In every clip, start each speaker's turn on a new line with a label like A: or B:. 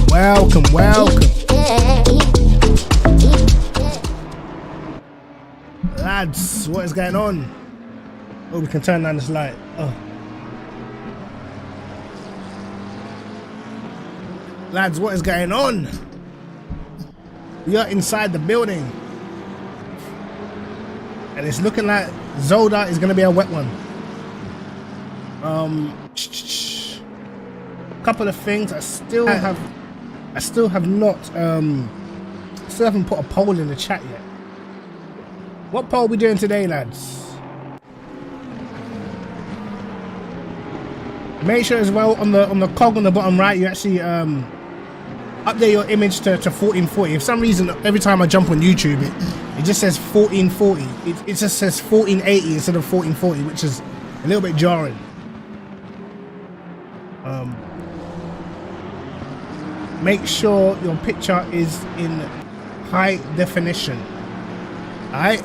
A: Welcome, welcome. Lads, what is going on? Oh, we can turn down this light. Oh. Lads, what is going on? We are inside the building. And it's looking like Zolder is going to be a wet one. Couple of things. I still haven't put a poll in the chat yet. What poll are we doing today, lads? Make sure as well on the cog on the bottom right, you actually update your image to 1440. For some reason, every time I jump on YouTube, it just says 1440. It just says 1480 instead of 1440, which is a little bit jarring. Make sure your picture is in high definition. Alright?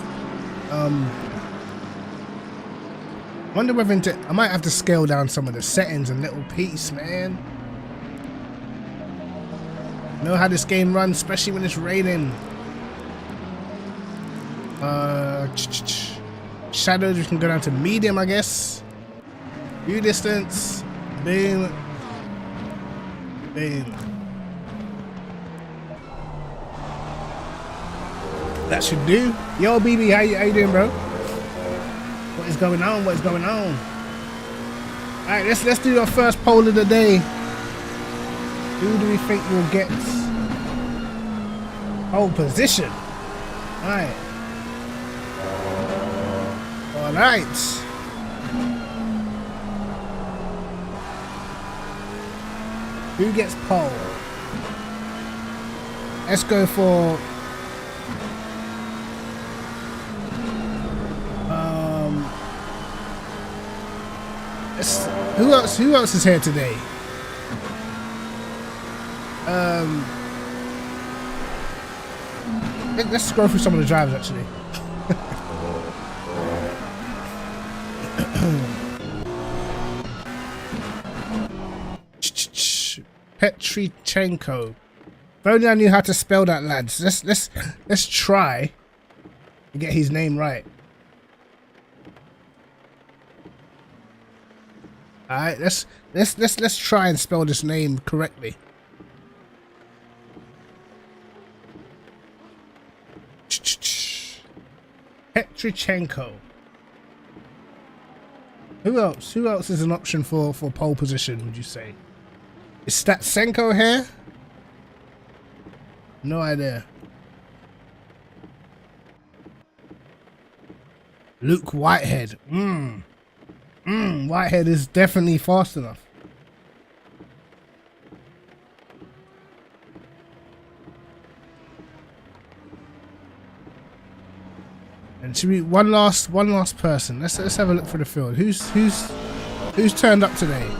A: Wonder whether I might have to scale down some of the settings a little piece, man. Know how this game runs, especially when it's raining. Shadows, we can go down to medium, I guess. View distance. Boom. Boom. That should do. Yo, BB, how you doing, bro? What is going on? What is going on? All right, let's do our first poll of the day. Who do we think will get pole position? All right. All right. Who gets pole? Let's go for. Who else is here today? Let's go through some of the drivers actually. Petrichenko. If only I knew how to spell that, lads. Let's try to get his name right. Alright, let's try and spell this name correctly. Petrichenko. Who else? Who else is an option for pole position, would you say? Is Statsenko here? No idea. Luke Whitehead. Whitehead is definitely fast enough. And should we one last person? Let's have a look for the field. Who's turned up today?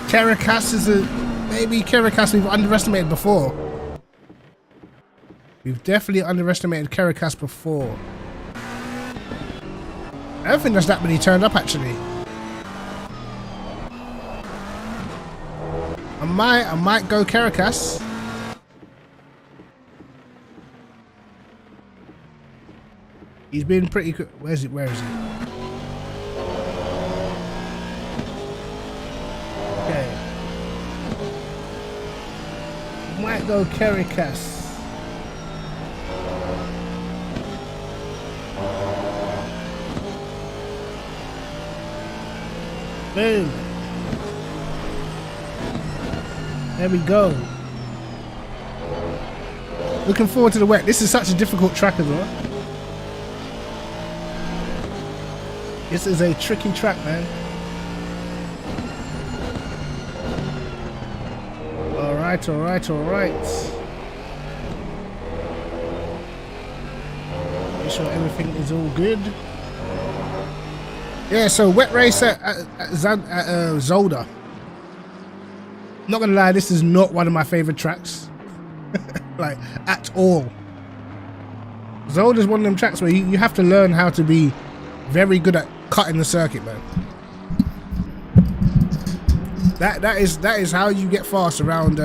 A: Caracas is maybe Caracas we've underestimated before. We've definitely underestimated Caracas before. I don't think there's that many turned up actually. I might go Caracas. He's been pretty good. Where is he? Okay. Might go Caracas. Boom. There we go. Looking forward to the wet. This is such a difficult track as well. This is a tricky track, man. Alright. Make sure everything is all good. Yeah, so wet race at Zolder. Not gonna lie, this is not one of my favorite tracks. Like, at all. Zolder's one of them tracks where you have to learn how to be very good at cutting the circuit, man. That is how you get fast around.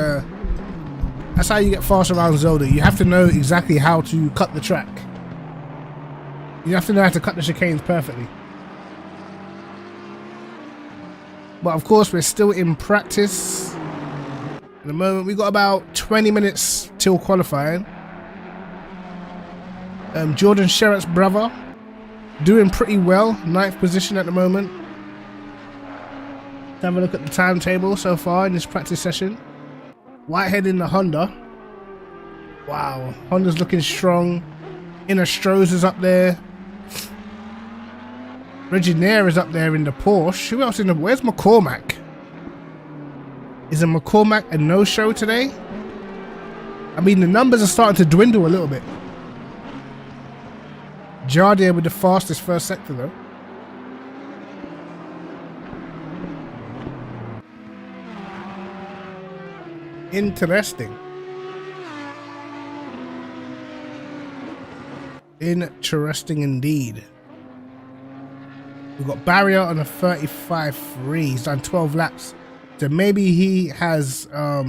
A: That's how you get fast around Zolder. You have to know exactly how to cut the track. You have to know how to cut the chicanes perfectly. But of course, we're still in practice. At the moment, we got about 20 minutes till qualifying. Jordan Sherratt's brother, doing pretty well, 9th position at the moment. Let's have a look at the timetable so far in this practice session. Whitehead in the Honda. Wow, Honda's looking strong. Inner Strohs is up there. Reggie Nair is up there in the Porsche. Who else in the... Where's McCormack? Is a McCormack a no-show today? I mean, the numbers are starting to dwindle a little bit. Jardier with the fastest first sector, though. Interesting. Interesting indeed. We've got Barrier on a 35.3. He's done 12 laps. So maybe he has a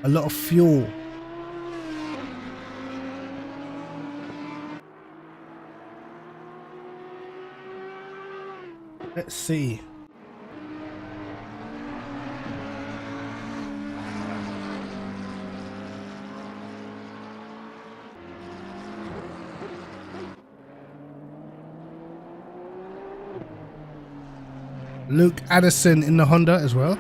A: lot of fuel. Let's see. Luke Addison in the Honda as well.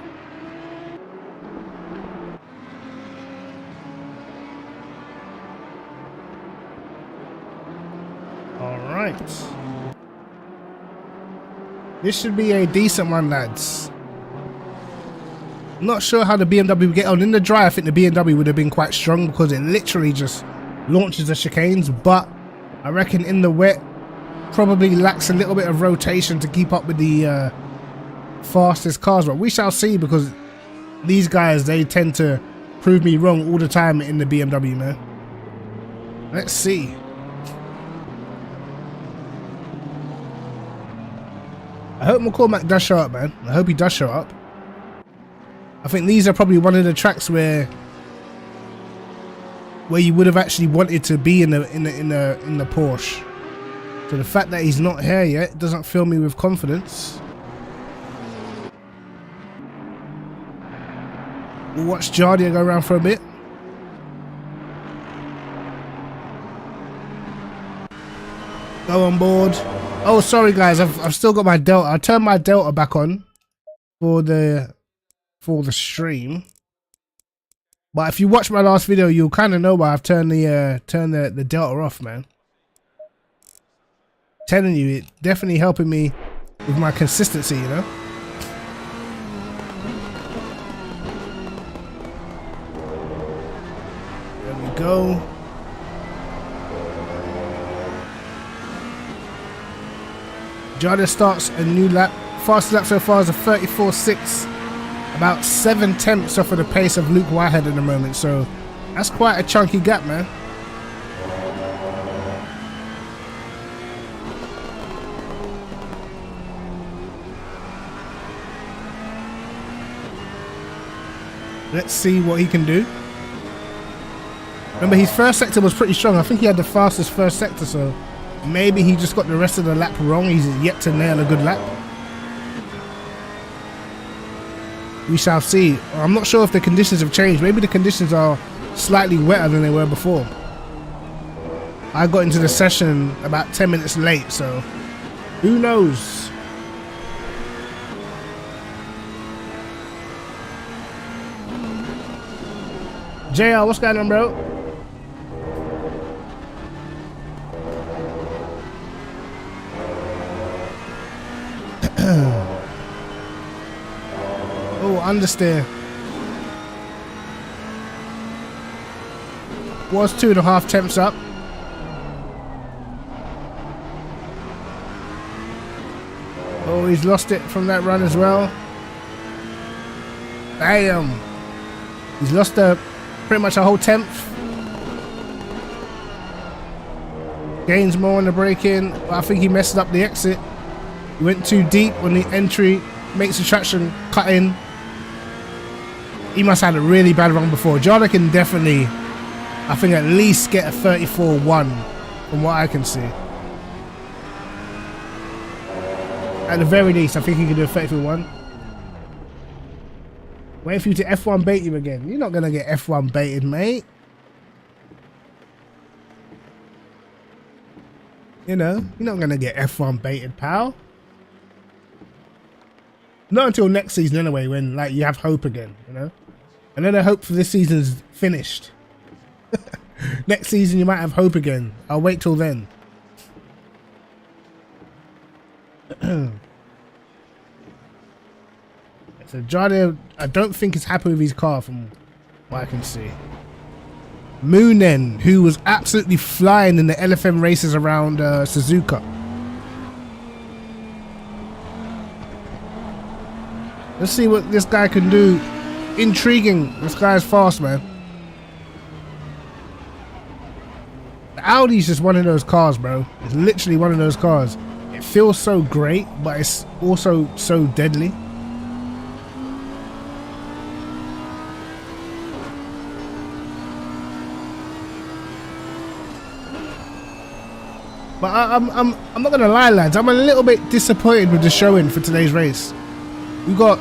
A: All right. This should be a decent one, lads. Not sure how the BMW would get on. In the dry, I think the BMW would have been quite strong because it literally just launches the chicanes. But I reckon in the wet, probably lacks a little bit of rotation to keep up with the fastest cars. But we shall see, because these guys, they tend to prove me wrong all the time in the BMW, man. Let's see. I hope McCormack does show up, man. I hope he does show up. I think these are probably one of the tracks where you would have actually wanted to be in the Porsche. So the fact that he's not here yet doesn't fill me with confidence. We'll watch Jardier go around for a bit. Go on board. Oh, sorry guys, I've still got my Delta. I turned my Delta back on for the stream. But if you watch my last video, you'll kind of know why I've turned the Delta off, man. Telling you, it definitely helping me with my consistency, you know. There we go. Jardier starts a new lap. Fastest lap so far is a 34.6. About 7 tenths off of the pace of Luke Whitehead at the moment. So that's quite a chunky gap, man. Let's see what he can do. Remember, his first sector was pretty strong. I think he had the fastest first sector, so maybe he just got the rest of the lap wrong. He's yet to nail a good lap. We shall see. I'm not sure if the conditions have changed. Maybe the conditions are slightly wetter than they were before. I got into the session about 10 minutes late, so who knows? JR, what's going on, bro? Oh, understeer. Was 2.5 tenths up. Oh, he's lost it from that run as well. Damn. He's lost pretty much a whole tenth. Gains more on the braking, but I think he messed up the exit. He went too deep on the entry, makes the traction cut in. He must have had a really bad run before. Jada can definitely, I think, at least get a 34-1 from what I can see. At the very least, I think he can do a 34-1. Waiting for you to F1 bait you again. You're not going to get F1 baited, mate. You know, you're not going to get F1 baited, pal. Not until next season anyway, when like you have hope again, you know? And then I hope for this season's finished. Next season you might have hope again. I'll wait till then. So Jada, I don't think he's happy with his car from what I can see. Moonen, who was absolutely flying in the LFM races around Suzuka. Let's see what this guy can do. Intriguing. This guy's fast, man. The Audi's just one of those cars, bro. It's literally one of those cars. It feels so great, but it's also so deadly. But I'm not gonna lie, lads. I'm a little bit disappointed with the showing for today's race. We got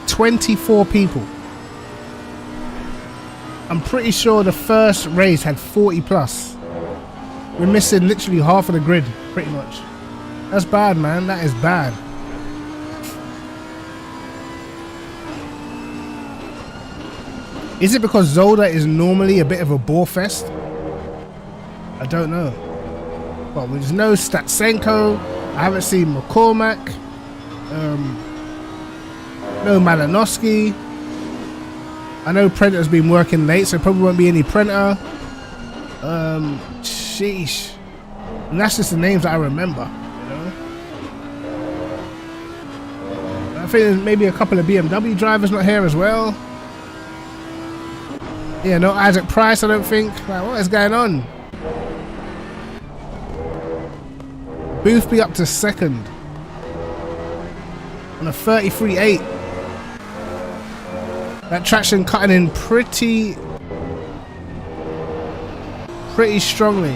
A: 24 people. I'm pretty sure the first race had 40 plus. We're missing literally half of the grid, pretty much. That's bad, man. That is bad. Is it because Zolder is normally a bit of a bore fest? I don't know. Well, there's no Statsenko. I haven't seen McCormack. No Malinowski. I know Prenter's been working late, so probably won't be any Prenter. Sheesh. And that's just the names that I remember, you know? I think there's maybe a couple of BMW drivers not here as well. Yeah, no Isaac Price, I don't think. Like, what is going on? Boothby up to second on a 33.8. That traction cutting in pretty strongly.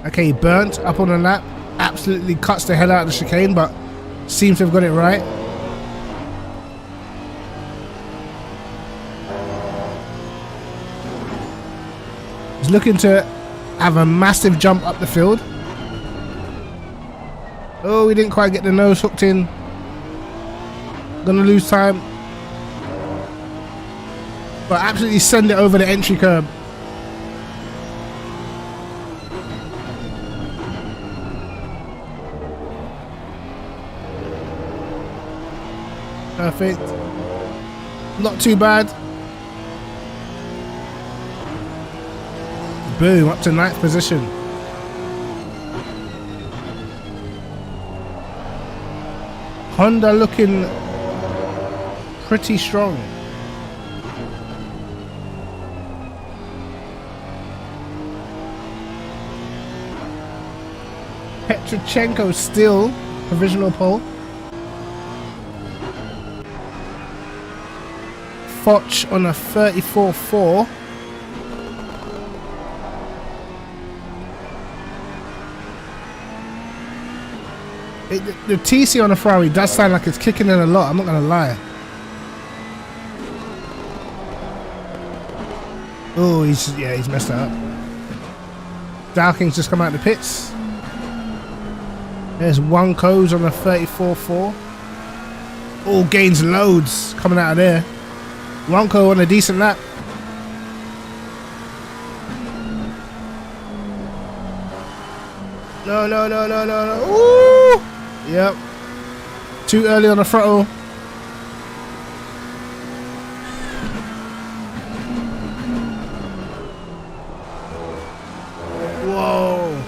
A: Okay, burnt up on the lap. Absolutely cuts the hell out of the chicane, but seems to have got it right. He's looking to have a massive jump up the field. Oh, we didn't quite get the nose hooked in. Gonna lose time. But absolutely send it over the entry curb. Perfect. Not too bad. Boom, up to 9th position. Honda looking pretty strong. Petrochenko still provisional pole. Foch on a 34.4. The TC on the Ferrari does sound like it's kicking in a lot, I'm not gonna lie. Oh, he's messed that up. Dowking's just come out of the pits. There's one Co's on a 34.4. All gains loads coming out of there. Ronco on a decent lap. No. Ooh! Yep. Too early on the throttle. Whoa.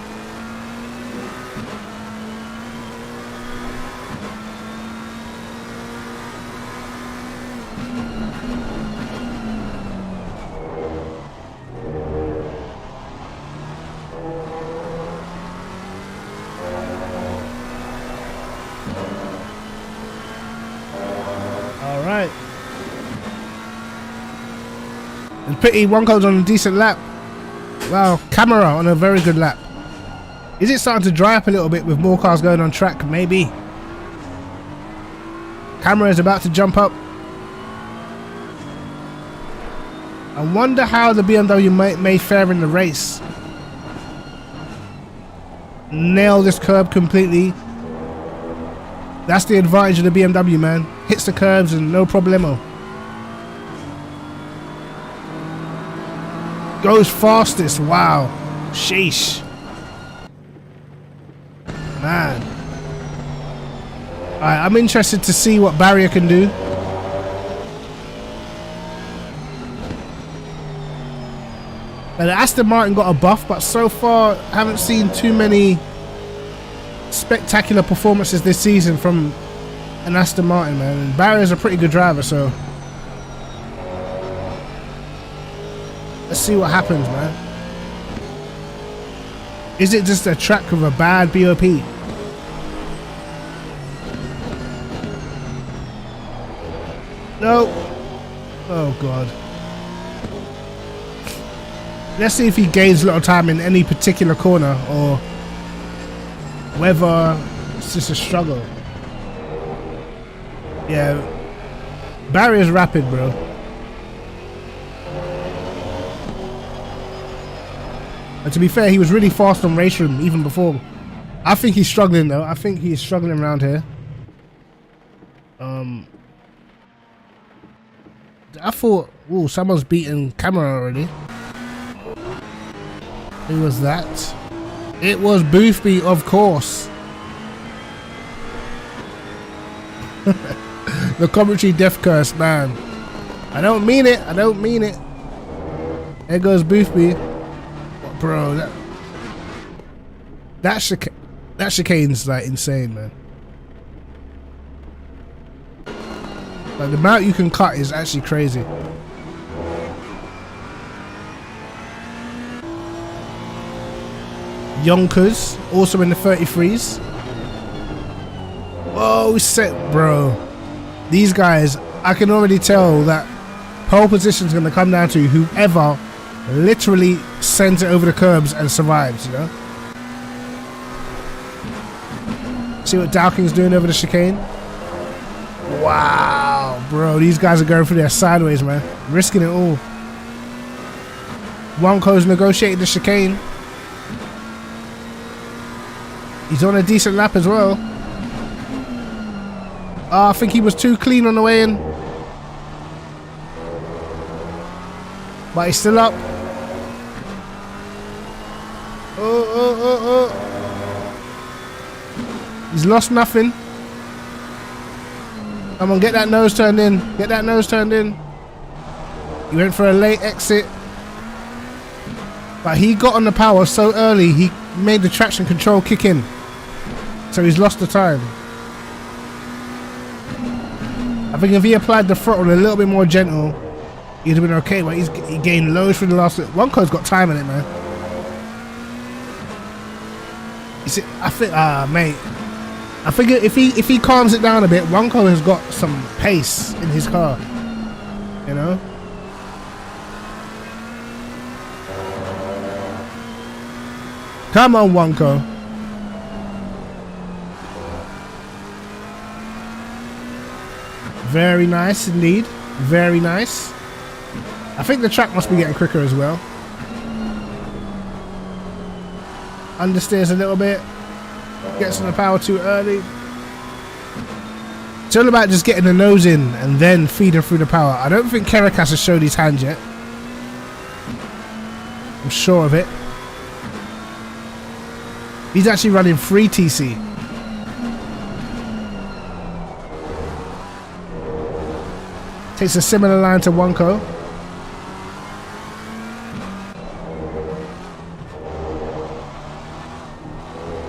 A: Pity Wonko's on a decent lap. Wow, Camera on a very good lap. Is it starting to dry up a little bit with more cars going on track? Maybe. Camera is about to jump up. I wonder how the BMW may fare in the race. Nail this curb completely. That's the advantage of the BMW, man. Hits the curbs and no problemo. Goes fastest. Wow. Sheesh. Man. Alright, I'm interested to see what Barrier can do. But Aston Martin got a buff, but so far I haven't seen too many spectacular performances this season from an Aston Martin, man. And Barrier's a pretty good driver, so let's see what happens, man. Is it just a track with a bad BOP? No. Oh god. Let's see if he gains a lot of time in any particular corner or whether it's just a struggle. Yeah. Barrier's rapid, bro. And to be fair, he was really fast on race room even before. I think he's struggling though. I think he's struggling around here. I thought, ooh, someone's beaten Camera already. Who was that? It was Boothby, of course. The commentary death curse, man. I don't mean it. I don't mean it. There goes Boothby. Bro, that chicane's like insane, man. Like the amount you can cut is actually crazy. Yonkers also in the 33s. Whoa, set, bro. These guys, I can already tell that pole position is going to come down to whoever literally sends it over the curbs and survives, you know? See what Dowking's doing over the chicane? Wow, bro, these guys are going for their sideways, man. Risking it all. Wonko's negotiating the chicane. He's on a decent lap as well. I think he was too clean on the way in. But he's still up. Oh. He's lost nothing. Come on, get that nose turned in. Get that nose turned in. He went for a late exit. But he got on the power so early, he made the traction control kick in. So he's lost the time. I think if he applied the throttle a little bit more gentle, he'd have been okay, but he gained loads for the last... Wonko's got time in it, man. You see, I think... mate. I think if he calms it down a bit, Wonko has got some pace in his car. You know? Come on, Wonko. Very nice indeed. Very nice. I think the track must be getting quicker as well. Understeers a little bit. Gets on the power too early. It's all about just getting the nose in and then feeding through the power. I don't think Kerekas has showed his hand yet. I'm sure of it. He's actually running 3 TC. Takes a similar line to Wonko.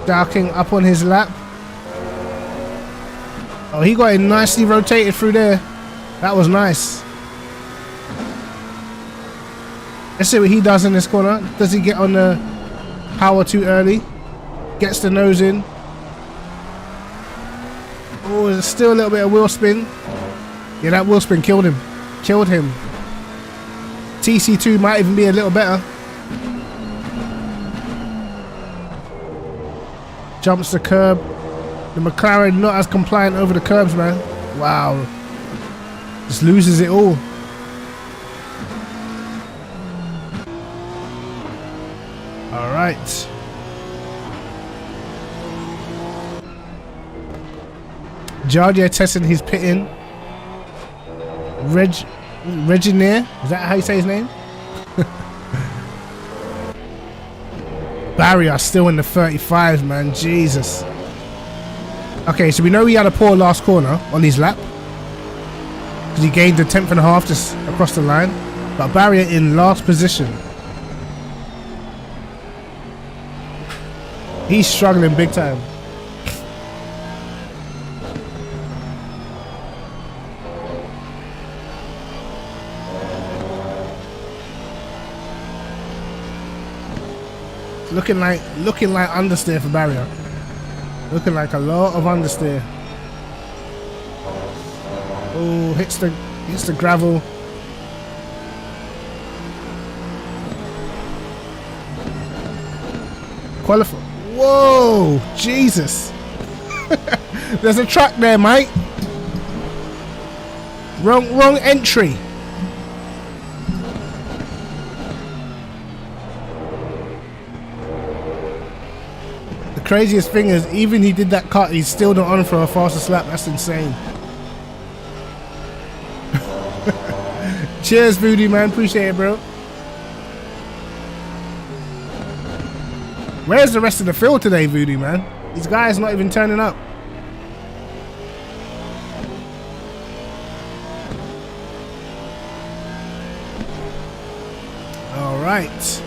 A: Darking up on his lap. Oh, he got it nicely rotated through there. That was nice. Let's see what he does in this corner. Does he get on the power too early? Gets the nose in. Oh, there's still a little bit of wheel spin. Yeah, that wheel spin killed him. Killed him. TC2 might even be a little better. Jumps the curb. The McLaren not as compliant over the curbs, man. Wow. Just loses it all. All right. Jardia testing his pitting. Reginier, is that how you say his name? Barrier still in the 35s, man. Jesus. Okay, so we know he had a poor last corner on his lap because he gained a 10th and a half just across the line. But Barrier in last position. He's struggling big time. Looking like understeer for Barrier. Looking like a lot of understeer. Oh, hits the gravel. Qualify. Whoa, Jesus. There's a truck there, mate. Wrong entry. Craziest thing is, even he did that cut, he's still not on for a fastest lap. That's insane. Cheers, Voodoo, man. Appreciate it, bro. Where's the rest of the field today, Voodoo, man? These guys not even turning up. All right.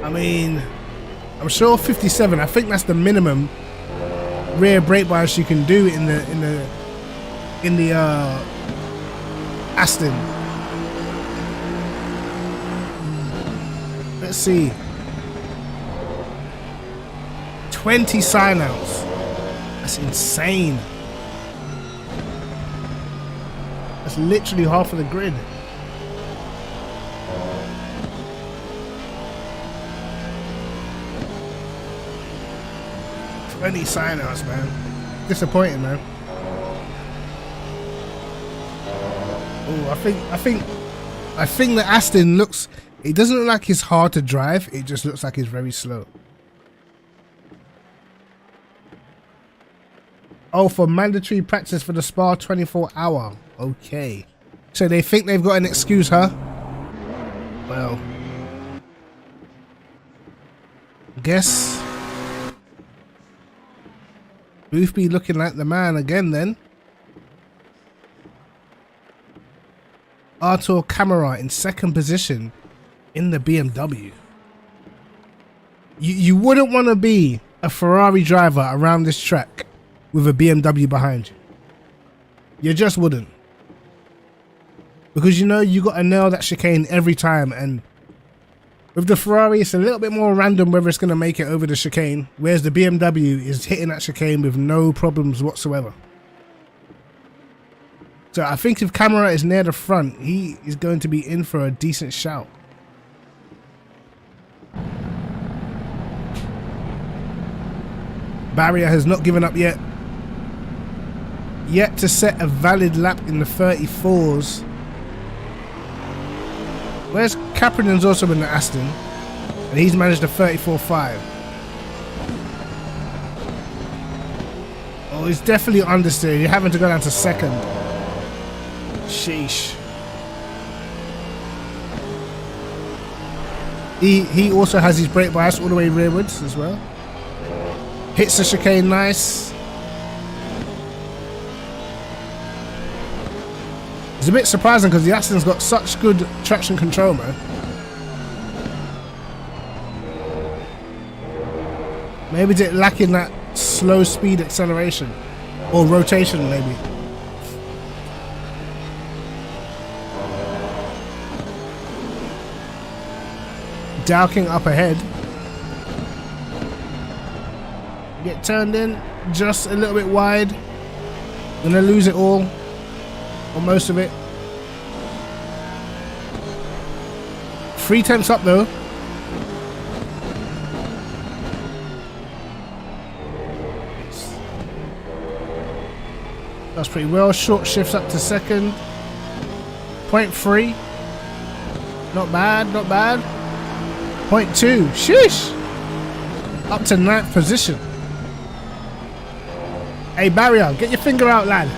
A: I mean, I'm sure 57. I think that's the minimum rear brake bias you can do in the Aston. Let's see. 20 sign outs. That's insane. That's literally half of the grid. Any sign outs, man. Disappointing, man. Oh, I think the Aston looks. It doesn't look like it's hard to drive. It just looks like it's very slow. Oh, for mandatory practice for the Spa 24-hour. Okay. So they think they've got an excuse, huh? Well, guess. Boothby looking like the man again then. Artur Camara in second position in the BMW. You wouldn't want to be a Ferrari driver around this track with a BMW behind you. You just wouldn't. Because you know you got to nail that chicane every time, and with the Ferrari, it's a little bit more random whether it's going to make it over the chicane, whereas the BMW is hitting that chicane with no problems whatsoever. So I think if Camera is near the front, he is going to be in for a decent shout. Barrier has not given up yet. Yet to set a valid lap in the 34s. Whereas Kaprinen's also in the Aston, and he's managed a 34.5. Oh, he's definitely understeer. You're having to go down to second. Sheesh. He also has his brake bias all the way rearwards as well. Hits the chicane nice. It's a bit surprising because the Aston's got such good traction control, man. Maybe they're lacking that slow speed acceleration or rotation, maybe. Dowking up ahead. Get turned in just a little bit wide. Gonna lose it all. or most of it. 3 tenths up though. That's pretty well. Short shifts up to second. 0.3. Not bad, not bad. 0.2. Sheesh. Up to 9th position. Hey, Barrier, get your finger out, lad.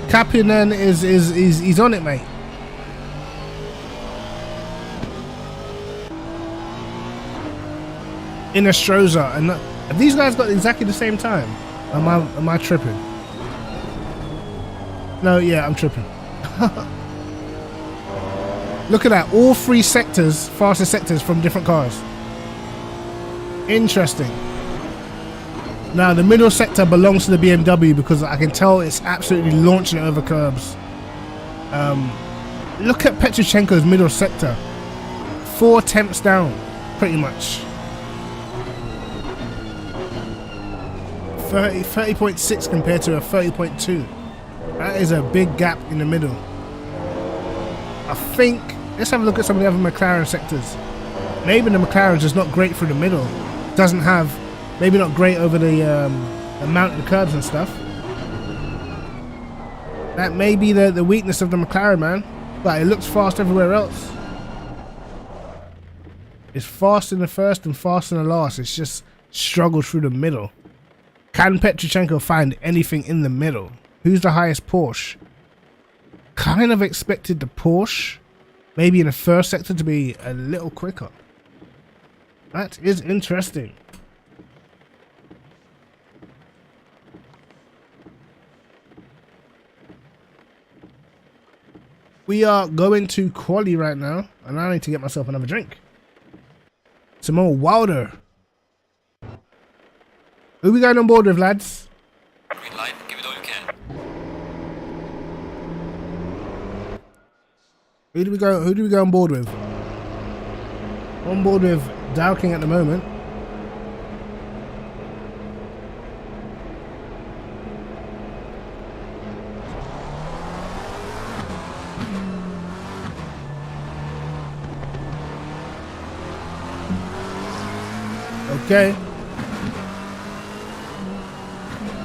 A: Kappinen he's on it, mate. Inestroza, and have these guys got exactly the same time? Am I tripping? No, yeah, I'm tripping. Look at that, all 3 sectors, fastest sectors from different cars. Interesting. Now the middle sector belongs to the BMW because I can tell it's absolutely launching it over curbs. Look at Petrochenko's middle sector. 4 tenths down, pretty much. 30.6 compared to a 30.2. That is a big gap in the middle. I think, let's have a look at some of the other McLaren sectors. Maybe the McLaren's just not great through the middle. Doesn't have, maybe not great over the mountain curbs and stuff. That may be the weakness of the McLaren, man. But it looks fast everywhere else. It's fast in the first and fast in the last. It's just struggled through the middle. Can Petrochenko find anything in the middle? Who's the highest Porsche? Kind of expected the Porsche, maybe in the first sector, to be a little quicker. That is interesting. We are going to quali right now, and I need to get myself another drink. Some more Wilder. Who we going on board with, lads?
B: Green light, give it all you can.
A: Who do we go on board with? On board with Dowking at the moment. Okay.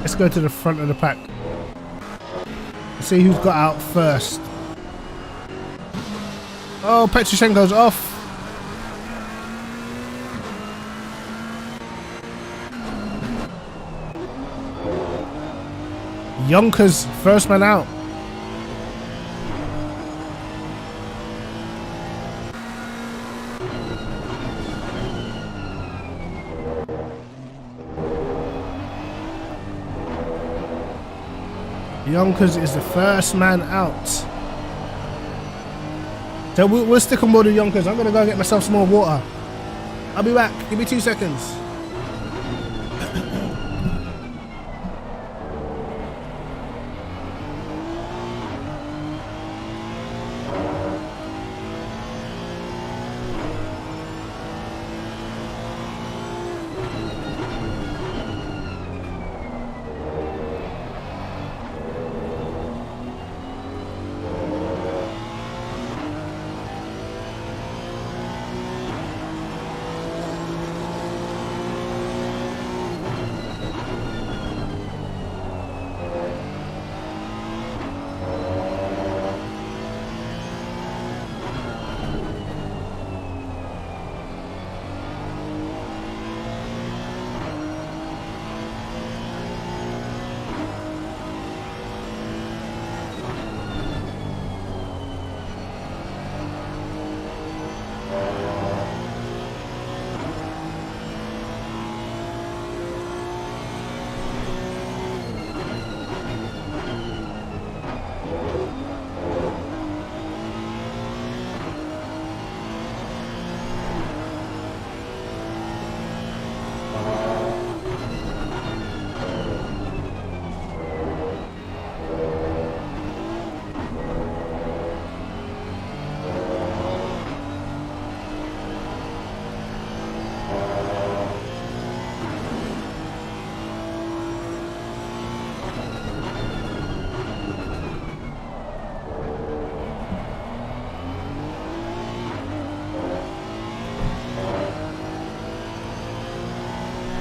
A: Let's go to the front of the pack. Let's see who's got out first. Oh, Petrochenko's off. Yonkers first man out. Yonkers is the first man out. So we'll stick on board with Yonkers. I'm going to go get myself some more water. I'll be back. Give me 2 seconds.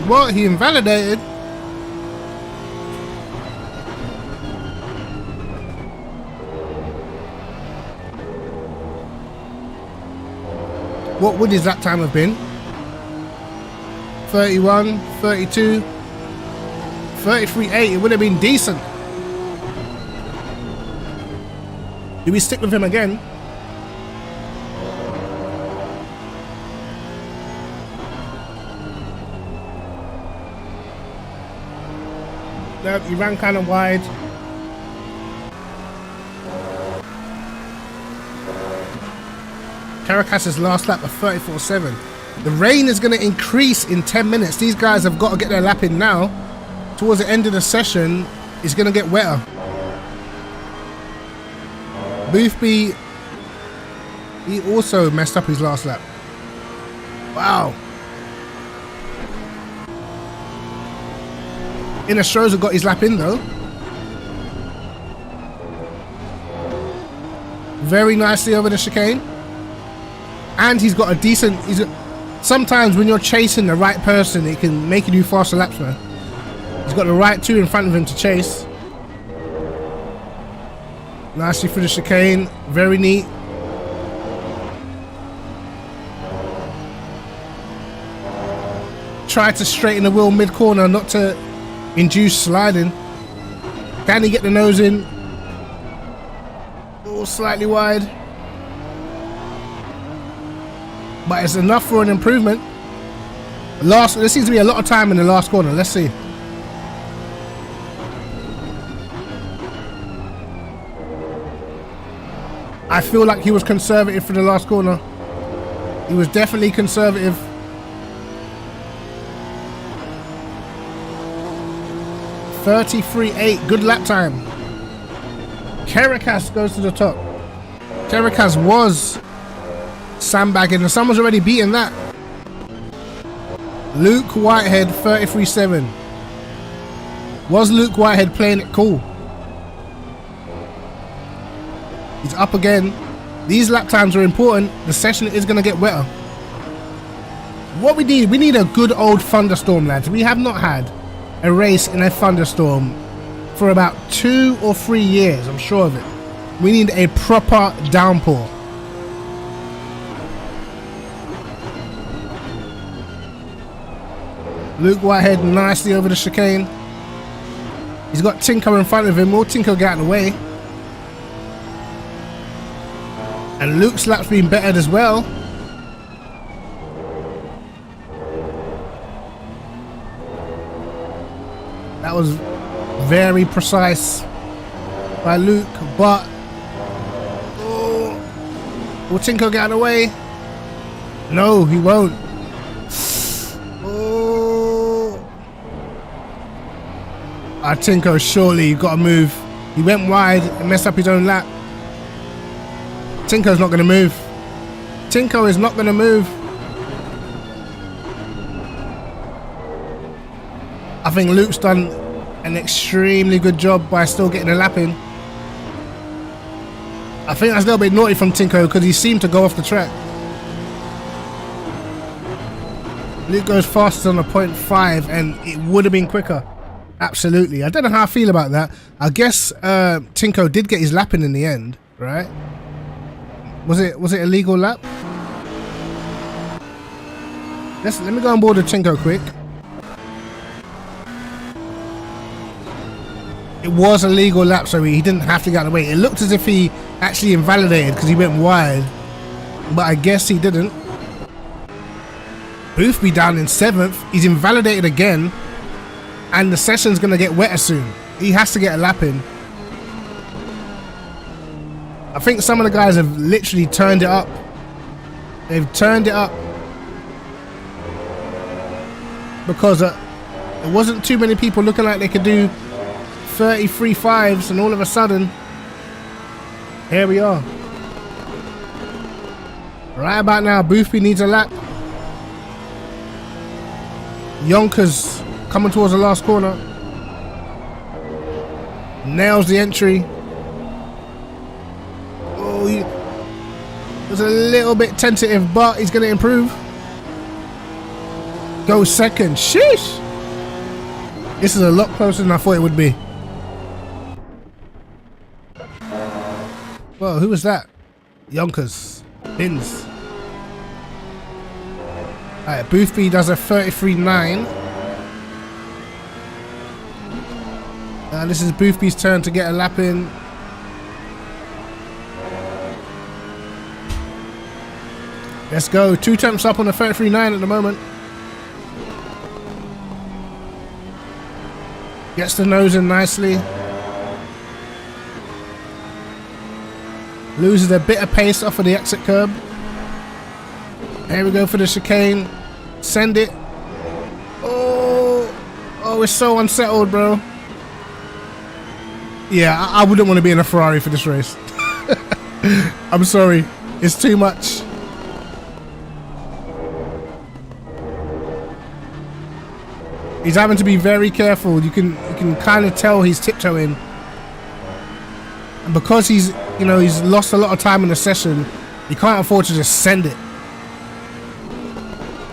A: What? He invalidated? What would his lap time have been? 31, 32, 33.8. It would have been decent. Do we stick with him again? No, he ran kind of wide. Caracas's last lap of 34.7. The rain is going to increase in 10 minutes. These guys have got to get their lap in now. Towards the end of the session, it's going to get wetter. Boothby, he also messed up his last lap. Wow. Inestrosa got his lap in though. Very nicely over the chicane. And he's got a decent... sometimes when you're chasing the right person, it can make you do faster laps, man. He's got the right two in front of him to chase. Nicely through the chicane. Very neat. Try to straighten the wheel mid-corner, not to induce sliding. Can he get the nose in? Oh, slightly wide. But it's enough for an improvement. There seems to be a lot of time in the last corner. Let's see. I feel like he was conservative for the last corner. He was definitely conservative. .33.8, good lap time. Caracas goes to the top. Caracas was sandbagging and someone's already beaten that. Luke Whitehead 33.7. Was Luke Whitehead playing it cool? He's up again. These lap times are important. The session is going to get wetter. What we need a good old thunderstorm, lads. We have not had a race in a thunderstorm for about 2 or 3 years, I'm sure of it. We need a proper downpour. Luke Whitehead nicely over the chicane. He's got Tinko in front of him. Will Tinko get out of the way? And Luke's lap's been bettered as well. That was very precise by Luke, but will Tinko get out of the way? No, he won't. Tinko, surely you've got to move. He went wide and messed up his own lap. Tinko's not going to move. Tinko is not going to move. I think Luke's done an extremely good job by still getting a lap in. I think that's a little bit naughty from Tinko because he seemed to go off the track. Luke goes faster on a 0.5 and it would have been quicker. Absolutely. I don't know how I feel about that. I guess Tinko did get his lap in the end, right? Was it a legal lap? Let me go on board with Tinko quick. It was a legal lap, so he didn't have to get out of the way. It looked as if he actually invalidated because he went wide, but I guess he didn't. Boothby down in 7th. He's invalidated again, and the session's going to get wetter soon. He has to get a lap in. I think some of the guys have literally turned it up. They've turned it up because there wasn't too many people looking like they could do 33.5s, and all of a sudden, here we are. Right about now, Boothby needs a lap. Yonkers coming towards the last corner. Nails the entry. Oh, he was a little bit tentative, but he's going to improve. Go second. Sheesh. This is a lot closer than I thought it would be. Whoa, who was that? Yonkers. Bins. Alright, Boothby does a 33.9. This is Boothby's turn to get a lap in. Let's go. 2 temps up on the 33.9 at the moment. Gets the nose in nicely. Loses a bit of pace off of the exit curb. Here we go for the chicane. Send it. Oh, it's so unsettled, bro. Yeah, I wouldn't want to be in a Ferrari for this race. I'm sorry. It's too much. He's having to be very careful. You can kind of tell he's tiptoeing. And because he's lost a lot of time in the session, he can't afford to just send it.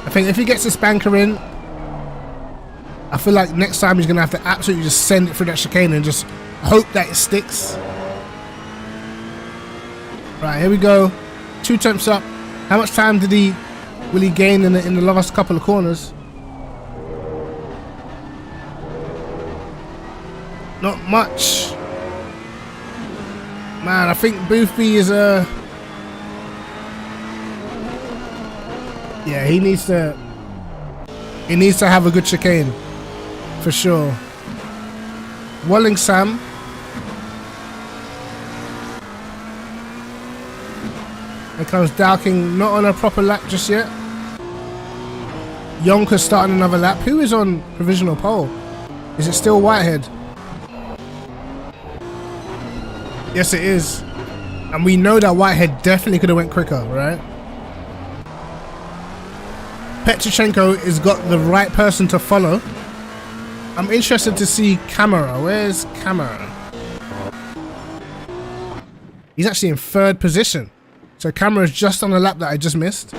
A: I think if he gets this banker in, I feel like next time he's going to have to absolutely just send it through that chicane and just hope that it sticks. Right, here we go. 2 temps up. How much time will he gain in the last couple of corners? Not much. Man, I think Boothby is yeah, he needs to have a good chicane for sure. Walling Sam. Here comes Dowking, not on a proper lap just yet. Yonkers starting another lap. Who is on provisional pole? Is it still Whitehead? Yes, it is. And we know that Whitehead definitely could have went quicker, right? Petrochenko has got the right person to follow. I'm interested to see Camera. Where's Camera? He's actually in 3rd position. So Camera's just on the lap that I just missed.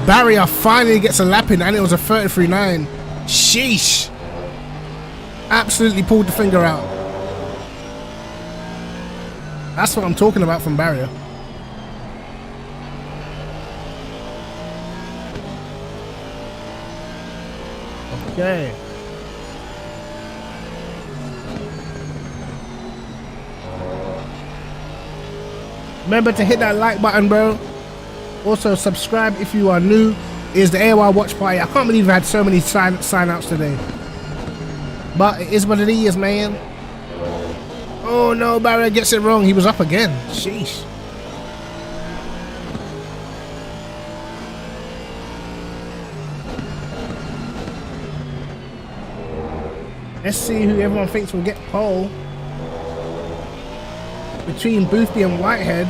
A: Barrier finally gets a lap in and it was a 33.9. Sheesh. Absolutely pulled the finger out. That's what I'm talking about from Barrier. Okay. Remember to hit that like button, bro. Also subscribe if you are new. Is the AOR Watch Party. I can't believe I had so many sign outs today. But it is what it is, man. Oh no, Barrier gets it wrong. He was up again. Sheesh. Let's see who everyone thinks will get pole. Between Boothby and Whitehead.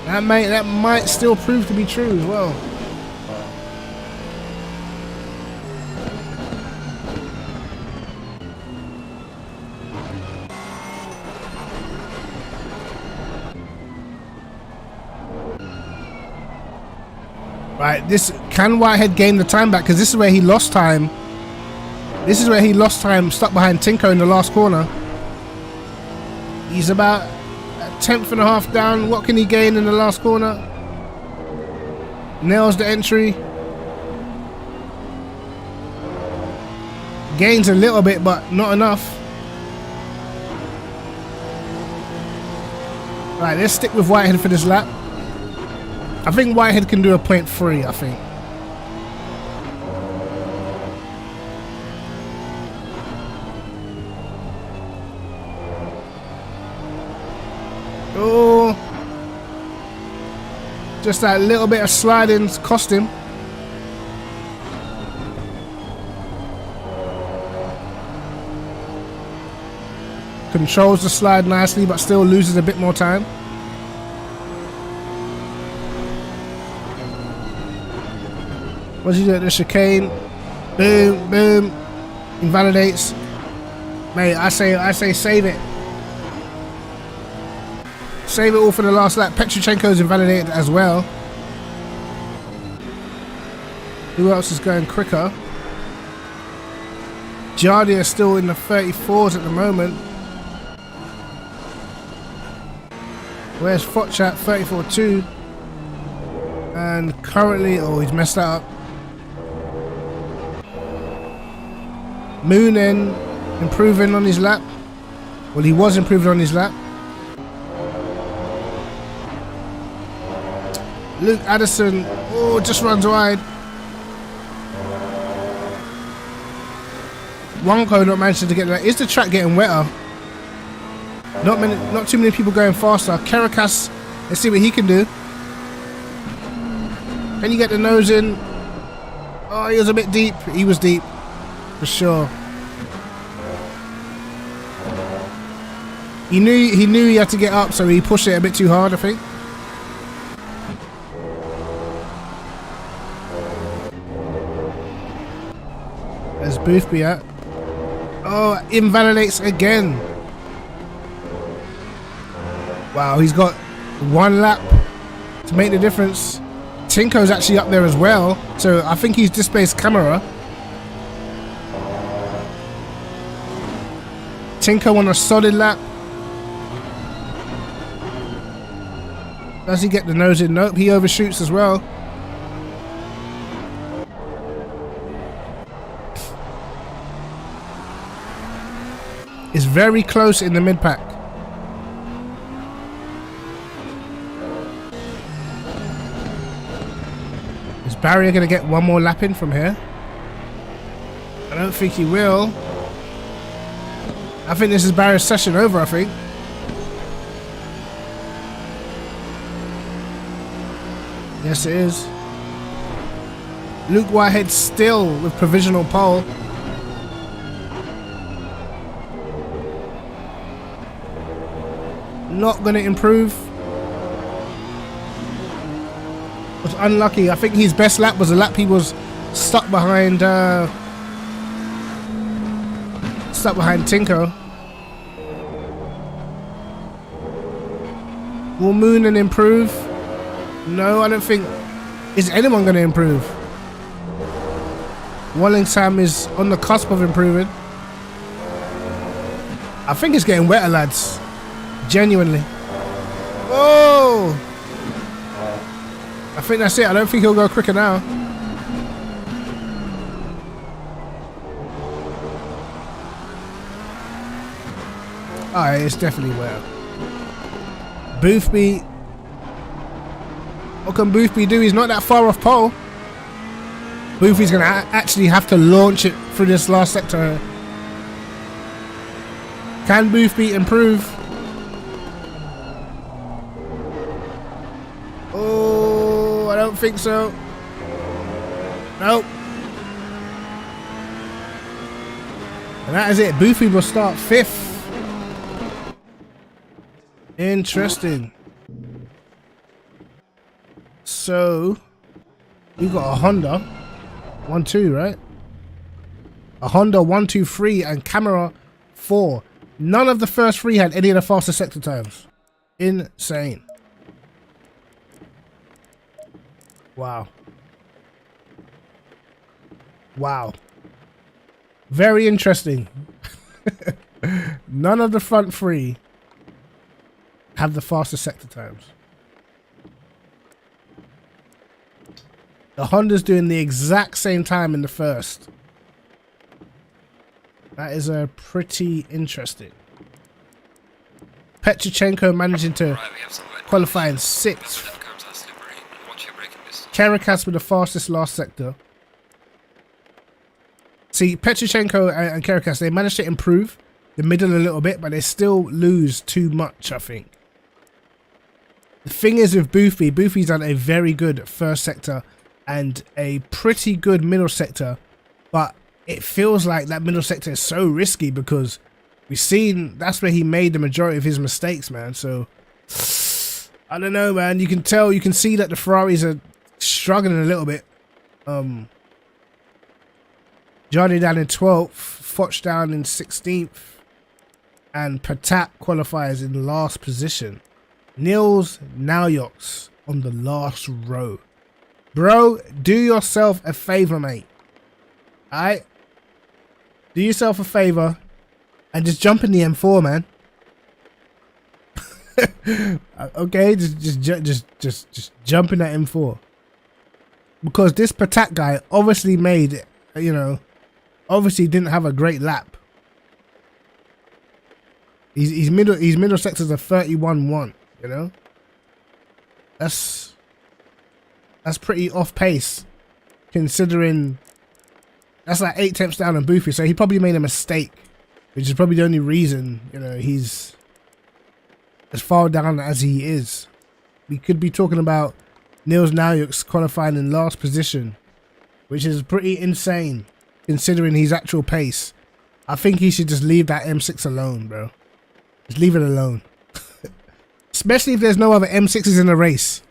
A: That might still prove to be true as well. Right, can Whitehead gain the time back? Because this is where he lost time. This is where he lost time, stuck behind Tinko in the last corner. He's about a 10th and a half down. What can he gain in the last corner? Nails the entry. Gains a little bit, but not enough. Right, let's stick with Whitehead for this lap. I think Whitehead can do a 0.3, I think. Oh, just that little bit of sliding cost him. Controls the slide nicely, but still loses a bit more time. What does he do at the chicane? Boom, boom. Invalidates. Mate, I say save it. Save it all for the last lap. Petrochenko's invalidated as well. Who else is going quicker? Jardia is still in the 34s at the moment. Where's Fotchat? 34.2. And currently, oh, he's messed that up. Moonen improving on his lap. Well, he was improving on his lap. Luke Addison, oh, just runs wide. Wonko not managing to get that. Is the track getting wetter? Not too many people going faster. Caracas, let's see what he can do. Can you get the nose in? Oh, he was a bit deep. He was deep, for sure. He knew he had to get up, so he pushed it a bit too hard, I think. There's Boothby at. Oh, invalidates again. Wow, he's got one lap to make the difference. Tinko's actually up there as well, so I think he's displaced Camera. Tinko on a solid lap. Does he get the nose in? Nope, he overshoots as well. It's very close in the mid-pack. Is Barrier going to get one more lap in from here? I don't think he will. I think this is Barrier's session over, I think. Yes, it is. Luke Whitehead still with provisional pole. Not going to improve. Was unlucky. I think his best lap was a lap he was stuck behind Tinko. Will Moonen improve? No, I don't think. Is anyone going to improve? Wallingham is on the cusp of improving. I think it's getting wetter, lads. Genuinely. Oh! I think that's it. I don't think he'll go quicker now. Alright, it's definitely wetter. Boothby. What can Boothby do? He's not that far off pole. Boothby's going to actually have to launch it through this last sector. Can Boothby improve? Oh, I don't think so. Nope. And that is it. Boothby will start 5th. Interesting. So, we got a Honda 1-2, right? A Honda 1-2-3 and Camera 4. None of the first 3 had any of the faster sector times. Insane. Wow. Wow. Very interesting. None of the front 3 have the faster sector times. The Honda's doing the exact same time in the first. That is pretty interesting. Petrochenko managing to qualify in 6th. Caracas with the fastest last sector. See, Petrochenko and Caracas, they managed to improve the middle a little bit, but they still lose too much, I think. The thing is with Boothby, Boothby's done a very good first sector and a pretty good middle sector, but it feels like that middle sector is so risky because we've seen that's where he made the majority of his mistakes, man. So I don't know, man. You can tell, you can see that the Ferraris are struggling a little bit. Johnny down in 12th, Foch down in 16th, and Patak qualifies in last position. Nils Naujoks on the last row. Bro, do yourself a favor, mate. Alright? Do yourself a favor and just jump in the M4, man. Okay, just jump in that M4. Because this Patak guy obviously made, you know, obviously didn't have a great lap. His middle sector's a 31-1, you know? That's pretty off pace, considering that's like 8 tenths down on Boofy, so he probably made a mistake, which is probably the only reason, you know, he's as far down as he is. We could be talking about Niels Nauyuk's qualifying in last position, which is pretty insane considering his actual pace. I think he should just leave that M6 alone, bro. Just leave it alone. Especially if there's no other M6s in the race.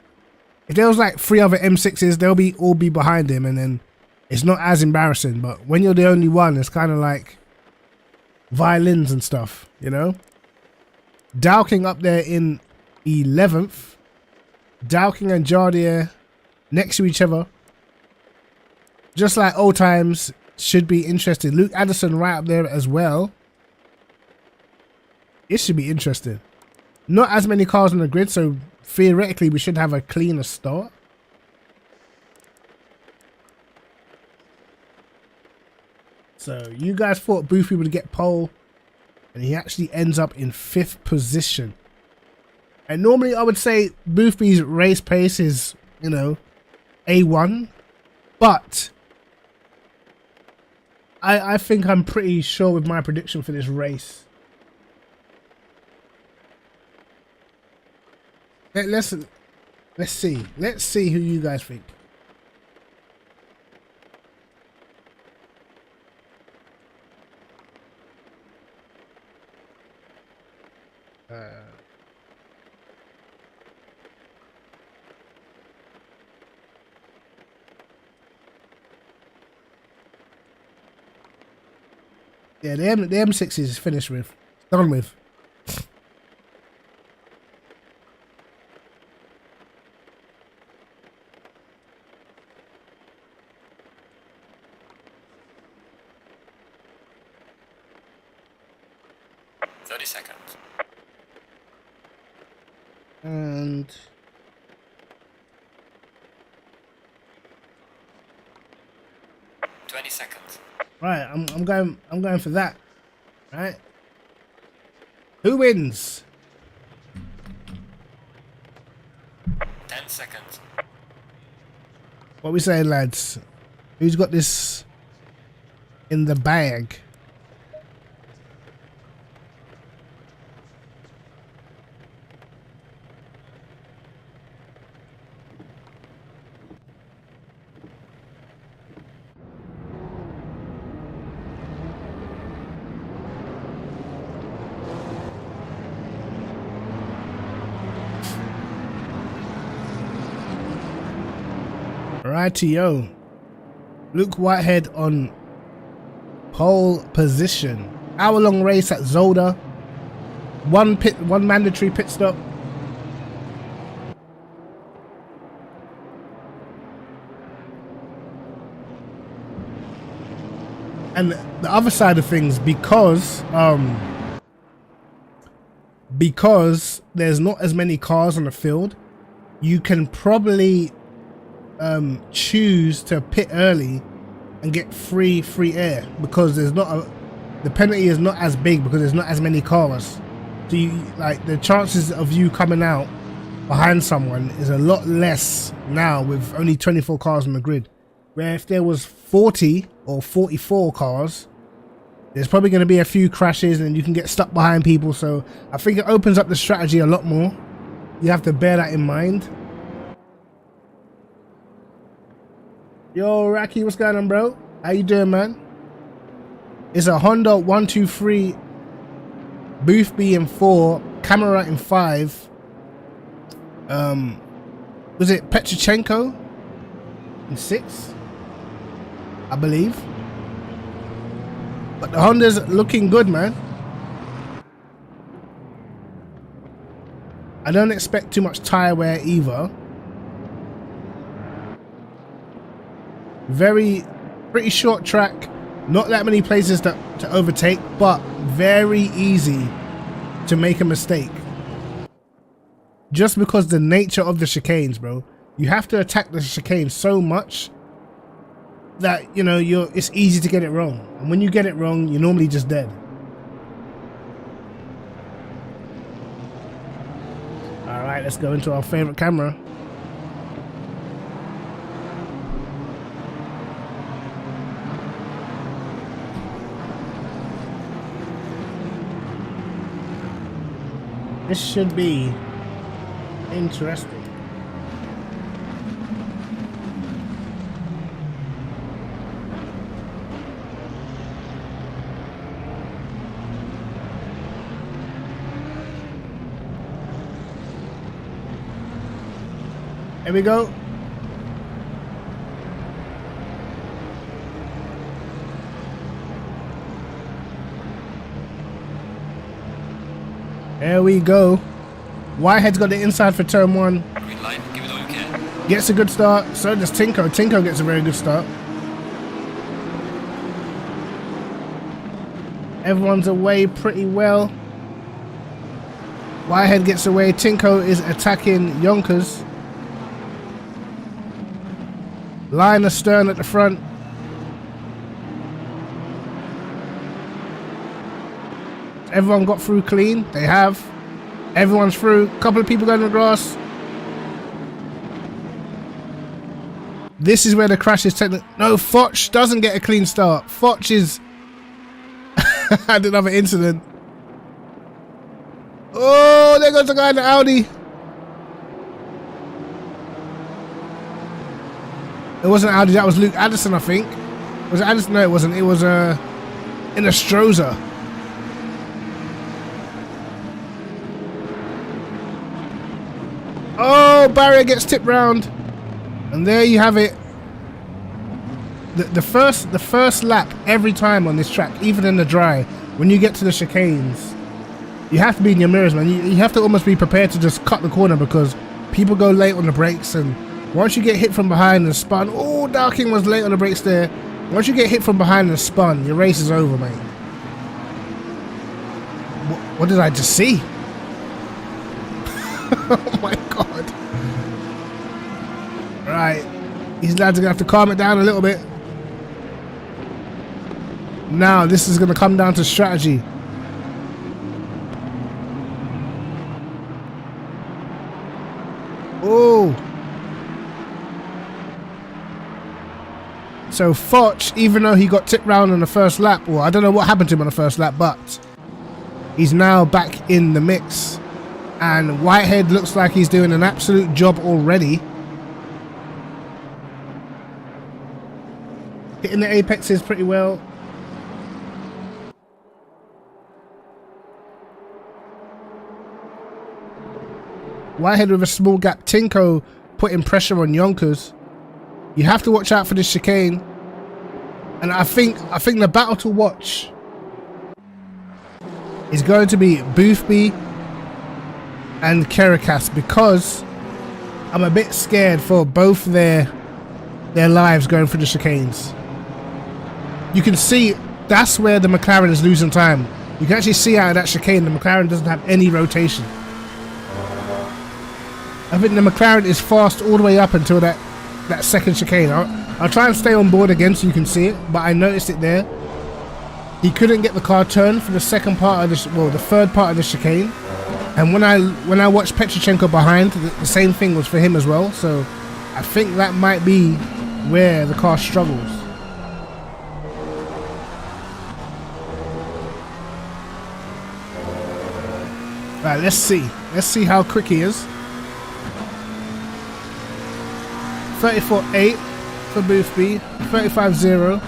A: If there was like 3 other M6s, they'll all be behind him, and then it's not as embarrassing. But when you're the only one, it's kind of like violins and stuff, you know? Dowking up there in 11th. Dowking and Jardier next to each other. Just like old times, should be interesting. Luke Addison right up there as well. It should be interesting. Not as many cars on the grid, so theoretically we should have a cleaner start. So you guys thought Boofy would get pole, and he actually ends up in 5th position. And normally I would say Boofy's race pace is, you know, A1, but I think I'm pretty sure with my prediction for this race. Let's see. Let's see who you guys think. Yeah, the M6 is finished with. Done with.
B: Seconds.
A: And
B: 20 seconds.
A: Right, I'm going for that. Right. Who wins?
B: 10 seconds.
A: What we saying, lads? Who's got this in the bag? Rightio. Luke Whitehead on pole position. Hour-long race at Zolder. One mandatory pit stop. And the other side of things, because there's not as many cars on the field, you can probably choose to pit early and get free air, because there's not the penalty is not as big because there's not as many cars. So you, like, the chances of you coming out behind someone is a lot less now with only 24 cars on the grid. Where if there was 40 or 44 cars, there's probably going to be a few crashes and you can get stuck behind people. So I think it opens up the strategy a lot more. You have to bear that in mind. Yo, Raki, what's going on, bro? How you doing, man? It's a Honda 123, Boothby in 4, Camera in 5. Was it Petrochenko in 6? I believe. But the Honda's looking good, man. I don't expect too much tire wear either. Pretty short track, not that many places to overtake, but very easy to make a mistake. Just because the nature of the chicanes, bro. You have to attack the chicane so much that, you know, it's easy to get it wrong. And when you get it wrong, you're normally just dead. Alright, let's go into our favorite camera. This should be interesting. Here we go. There we go. Whitehead's got the inside for turn 1.
B: Green line, give it all you can.
A: Gets a good start. So does Tinko. Tinko gets a very good start. Everyone's away pretty well. Whitehead gets away. Tinko is attacking Yonkers. Line astern at the front. Everyone got through clean. They have. Everyone's through. Couple of people going to the grass. This is where the crash is technically. No, Foch doesn't get a clean start. Foch is had another incident. Oh, there goes the guy in the Audi. It wasn't Audi, that was Luke Addison, I think. Was it Addison? No, it wasn't. It was in a Stroza. Oh, barrier gets tipped round. And there you have it. The first lap every time on this track, even in the dry, when you get to the chicanes, you have to be in your mirrors, man. You have to almost be prepared to just cut the corner because people go late on the brakes, and once you get hit from behind and spun, oh, Darking was late on the brakes there. Once you get hit from behind and spun, your race is over, mate. What did I just see? Oh my god. Right. These lads are going to have to calm it down a little bit. Now, this is going to come down to strategy. Oh. So Foch, even though he got tipped round on the first lap, well, I don't know what happened to him on the first lap, but he's now back in the mix. And Whitehead looks like he's doing an absolute job already. Hitting the apexes pretty well. Whitehead with a small gap. Tinko putting pressure on Yonkers. You have to watch out for this chicane. And I think the battle to watch is going to be Boothby and Kerakas, because I'm a bit scared for both their lives going through the chicanes. You can see that's where the McLaren is losing time. You can actually see out of that chicane the McLaren doesn't have any rotation. I think the McLaren is fast all the way up until that second chicane. I'll try and stay on board again so you can see it, but I noticed it there. He couldn't get the car turned for the second part of the third part of the chicane. And when I watched Petrochenko behind, the same thing was for him as well. So I think that might be where the car struggles. Right, let's see. Let's see how quick he is. 34.8 for Boothby, 35.0.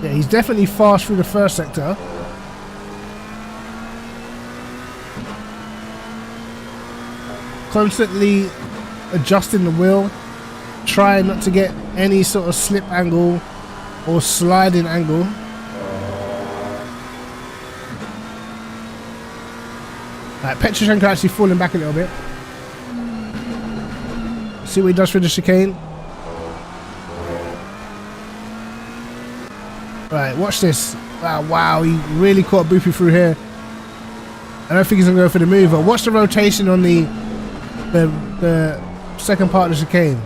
A: Yeah, he's definitely fast through the first sector. Constantly adjusting the wheel, trying not to get any sort of slip angle or sliding angle. Like, Petroshenko actually falling back a little bit. See what he does through the chicane. Right, watch this. Wow, he really caught Boofy through here. I don't think he's gonna go for the move, but watch the rotation on the second part of the chicane.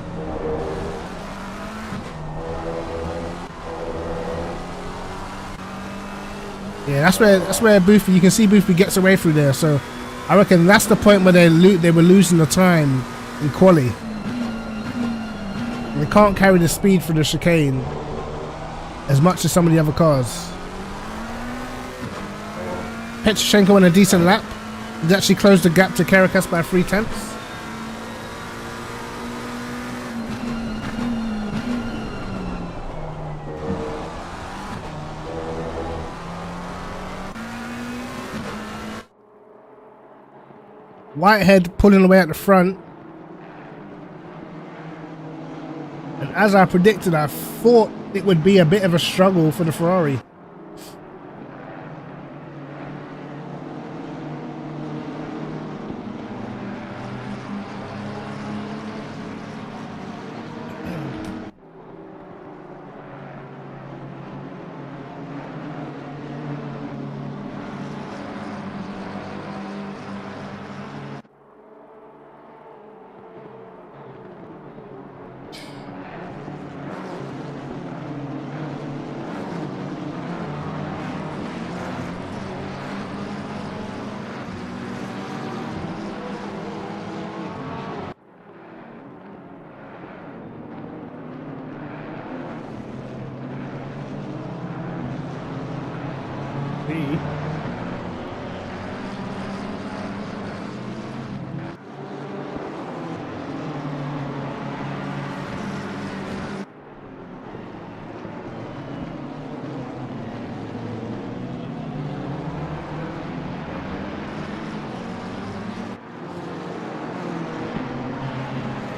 A: Yeah, that's where Boofy, you can see Boofy gets away through there. So I reckon that's the point where they were losing the time in quali. They can't carry the speed through the chicane as much as some of the other cars. Petroshenko on a decent lap. He's actually closed the gap to Caracas by 3/10. Whitehead pulling away at the front. And as I predicted, I thought it would be a bit of a struggle for the Ferrari.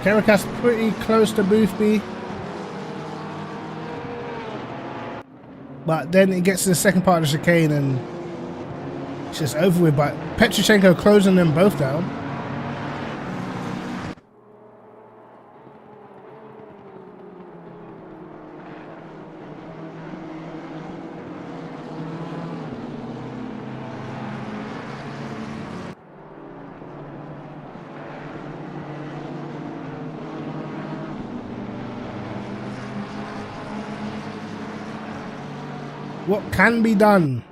A: Caracas pretty close to Boothby. But then it gets to the second part of the chicane and it's just over with. But Petroshenko closing them both down. What can be done?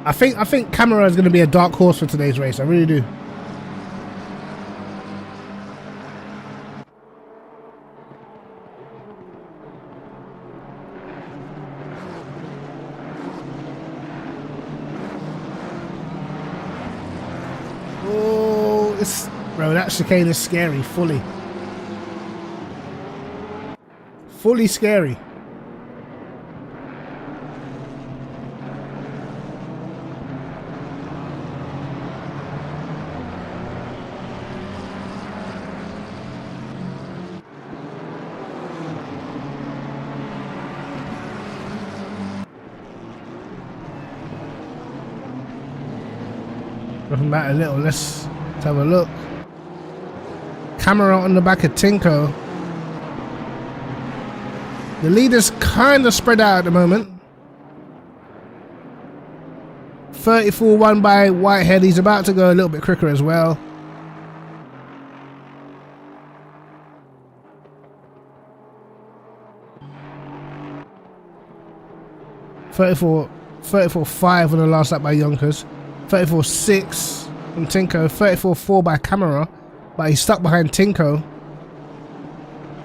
A: I think Camera is going to be a dark horse for today's race. I really do. Oh, bro, that chicane is scary. Fully scary. Doesn't matter a little. Let's have a look. Camera on the back of Tinko. The leaders kind of spread out at the moment. 34-1 by Whitehead. He's about to go a little bit quicker as well. $34.5 on the last lap by Yonkers. 34.6 from Tinko. 34.4 by Camera, but he's stuck behind Tinko.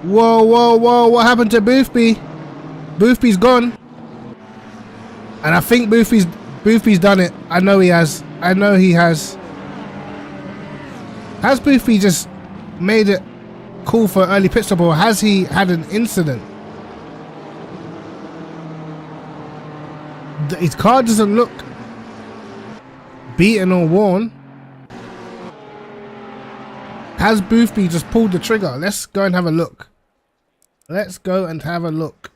A: Whoa, whoa, whoa, what happened to Boothby? Boothby's gone. And I think Boothby's done it. I know he has. I know he has. Has Boothby just made it cool for early pit stop, or has he had an incident? His car doesn't look beaten or worn. Has Boothby just pulled the trigger? Let's go and have a look. Let's go and have a look.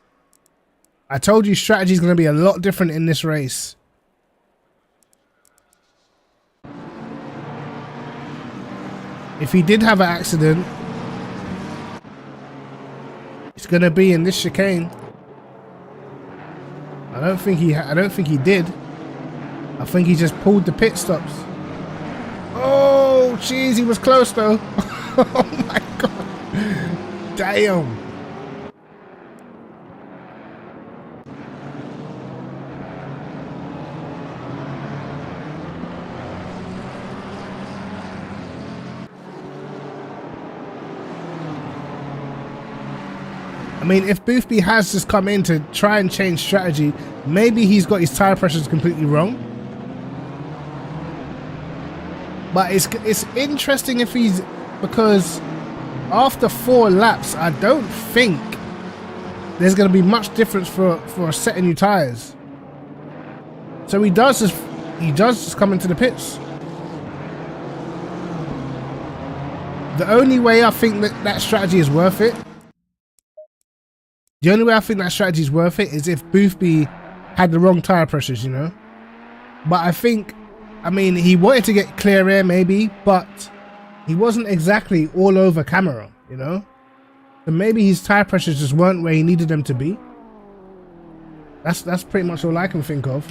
A: I told you strategy is going to be a lot different in this race. If he did have an accident, it's gonna be in this chicane. I don't think he did. I think he just pulled the pit stops. Oh, jeez, he was close though. Oh my god. Damn. I mean, if Boothby has just come in to try and change strategy, maybe he's got his tire pressures completely wrong. But it's interesting if he's, because after 4 laps, I don't think there's going to be much difference for a set of new tires. So he does just come into the pits. The only way I think that strategy is worth it. The only way I think that strategy is worth it is if Boothby had the wrong tire pressures, you know. But I mean, he wanted to get clear air maybe, but he wasn't exactly all over camera, you know. So maybe his tire pressures just weren't where he needed them to be. That's pretty much all I can think of.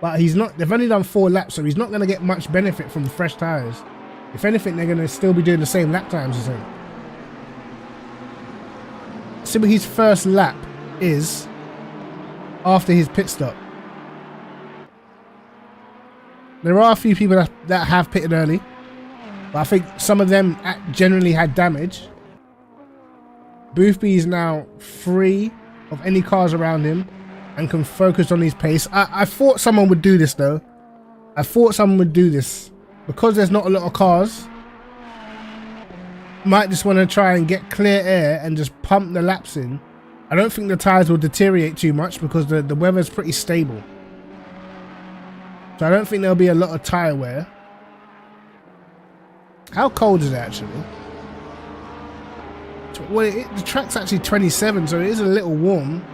A: But they've only done 4 laps, so he's not going to get much benefit from fresh tires. If anything, they're going to still be doing the same lap times as him. See what his first lap is after his pit stop. There are a few people that have pitted early, but I think some of them generally had damage. Boothby is now free of any cars around him and can focus on his pace. I thought someone would do this though. I thought someone would do this. Because there's not a lot of cars, might just want to try and get clear air and just pump the laps in. I don't think the tyres will deteriorate too much because the weather's pretty stable. So I don't think there'll be a lot of tyre wear. How cold is it actually? Well, the track's actually 27, so it is a little warm.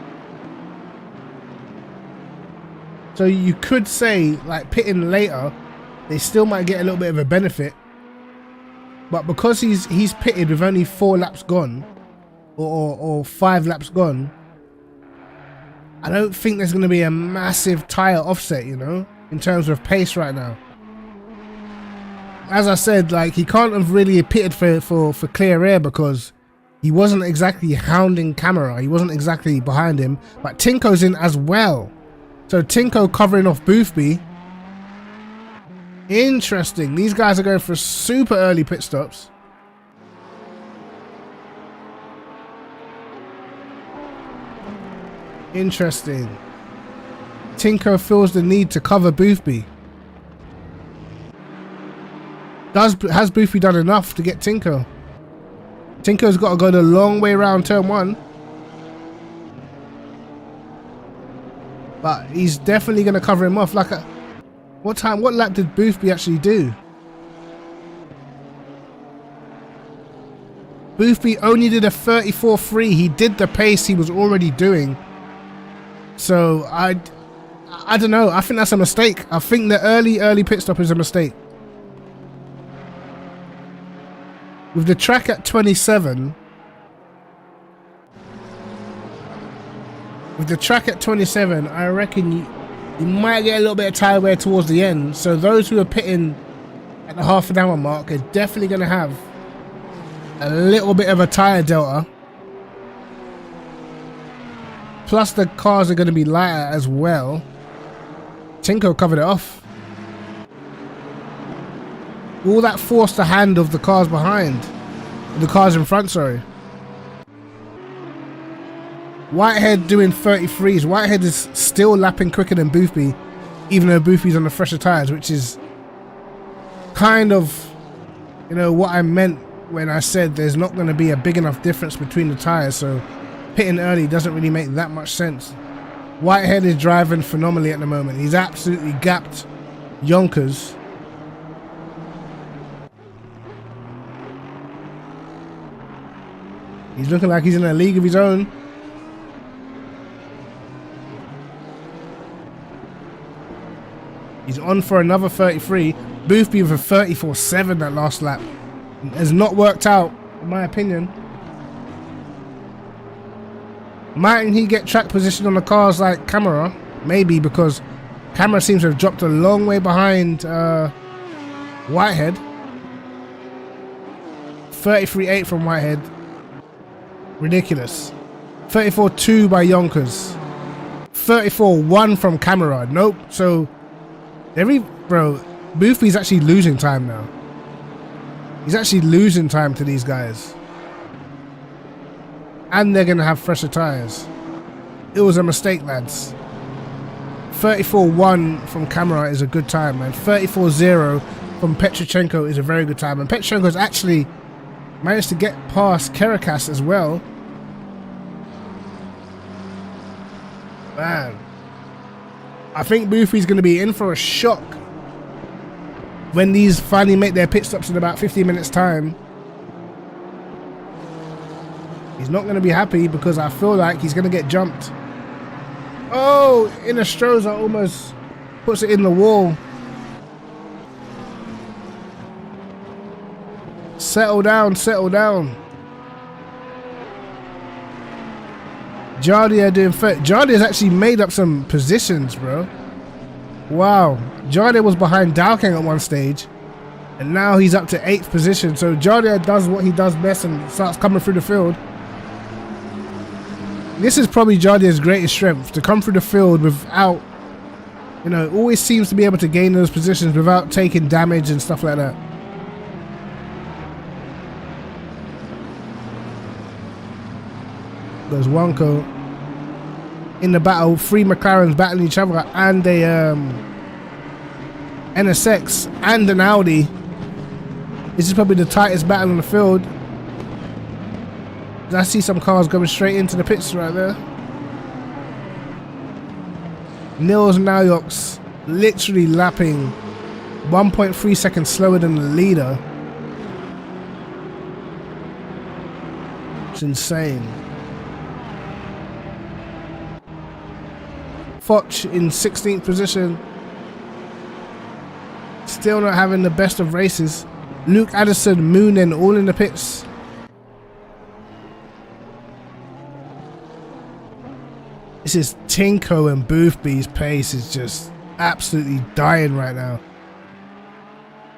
A: So you could say, like, pitting later, they still might get a little bit of a benefit. But because he's pitted with only 4 laps gone, or 5 laps gone, I don't think there's going to be a massive tyre offset, you know, in terms of pace right now. As I said, like, he can't have really pitted for clear air because he wasn't exactly hounding camera. He wasn't exactly behind him. But Tinko's in as well. So Tinko covering off Boothby. Interesting. These guys are going for super early pit stops. Interesting. Tinko feels the need to cover Boothby. Has Boothby done enough to get Tinko? Tinko's got to go the long way around turn 1. But he's definitely going to cover him off. Like, what lap did Boothby actually do? Boothby only did a 34.3. He did the pace he was already doing. So I don't know. I think that's a mistake. I think the early pit stop is a mistake. With the track at 27, I reckon you might get a little bit of tyre wear towards the end. So those who are pitting at the half an hour mark are definitely going to have a little bit of a tyre delta. Plus the cars are going to be lighter as well. Tinko covered it off. All that forced the hand of the cars behind. The cars in front, sorry. Whitehead doing 33s. Whitehead is still lapping quicker than Boothby, even though Boothby's on the fresher tyres, which is kind of, you know, what I meant when I said there's not going to be a big enough difference between the tyres, so pitting early doesn't really make that much sense. Whitehead is driving phenomenally at the moment. He's absolutely gapped Yonkers. He's looking like he's in a league of his own. He's on for another 33. Boothby with a 34.7 that last lap. Has not worked out, in my opinion. Mightn't he get track position on the cars like Camera? Maybe, because Camera seems to have dropped a long way behind Whitehead. 33.8 from Whitehead. Ridiculous. 34.2 by Yonkers. 34.1 from Camera. Nope. So, bro, Boothby's actually losing time now. He's actually losing time to these guys. And they're going to have fresher tyres. It was a mistake, lads. 34.1 from Camera is a good time, man. 34.0 from Petrochenko is a very good time. And Petrochenko's actually managed to get past Karakas as well. Man. I think Boothby's going to be in for a shock when these finally make their pit stops in about 15 minutes time. He's not going to be happy because I feel like he's going to get jumped. Oh, Inestrosa almost puts it in the wall. Settle down, settle down. Jardia doing Jardia's actually made up some positions, bro. Wow. Jardia was behind Dalkang at one stage, and now he's up to 8th position. So Jardia does what he does best and starts coming through the field. This is probably Jardia's greatest strength, to come through the field without, you know, always seems to be able to gain those positions without taking damage and stuff like that. There's Wanko in the battle. 3 McLarens battling each other, and a NSX and an Audi. This is probably the tightest battle on the field. I see some cars going straight into the pits right there. Nils Naujoks literally lapping 1.3 seconds slower than the leader. It's insane. Foch in 16th position. Still not having the best of races. Luke Addison, Moonen all in the pits. This is Tinko, and Boothby's pace is just absolutely dying right now.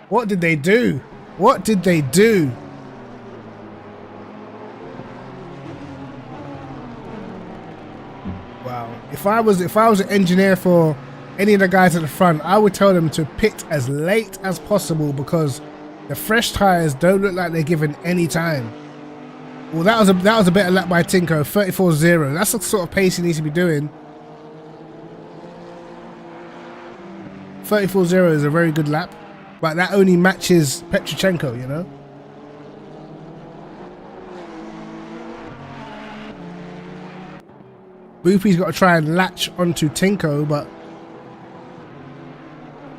A: What did they do? What did they do? Wow. If I was an engineer for any of the guys at the front, I would tell them to pit as late as possible because the fresh tires don't look like they're given any time. Well, that was a better lap by Tinko, 34.0. That's the sort of pace he needs to be doing. 34.0 is a very good lap, but that only matches Petrochenko, you know? Boothby's got to try and latch onto Tinko, but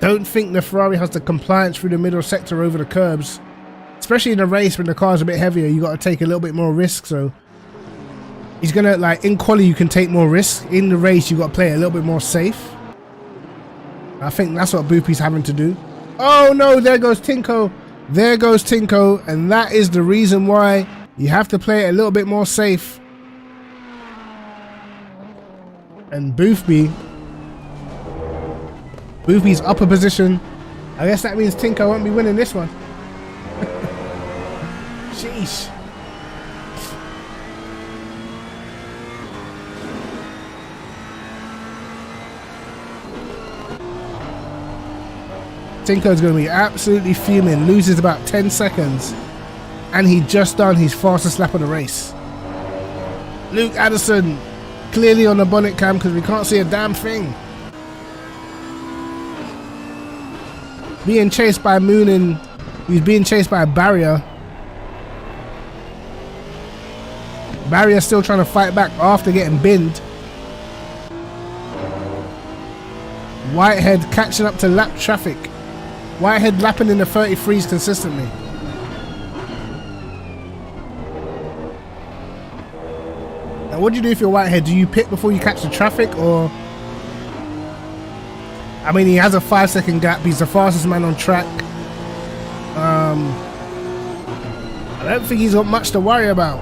A: don't think the Ferrari has the compliance through the middle sector over the curbs. Especially in a race when the car's a bit heavier, you got to take a little bit more risk. So he's gonna, like, in quali you can take more risk. In the race you got to play a little bit more safe. I think that's what Boothby's having to do. Oh no, there goes Tinko. There goes Tinko, and that is the reason why you have to play it a little bit more safe. And Boothby's upper position. I guess that means Tinko won't be winning this one. Sheesh. Tinko's going to be absolutely fuming. Loses about 10 seconds. And he just done his fastest lap of the race. Luke Addison clearly on the bonnet cam because we can't see a damn thing. Being chased by Moonen. He's being chased by a barrier. Barrier still trying to fight back after getting binned. Whitehead catching up to lap traffic. Whitehead lapping in the 33s consistently. Now what do you do if you're Whitehead? Do you pit before you catch the traffic, or I mean, he has a 5-second gap. He's the fastest man on track. I don't think he's got much to worry about.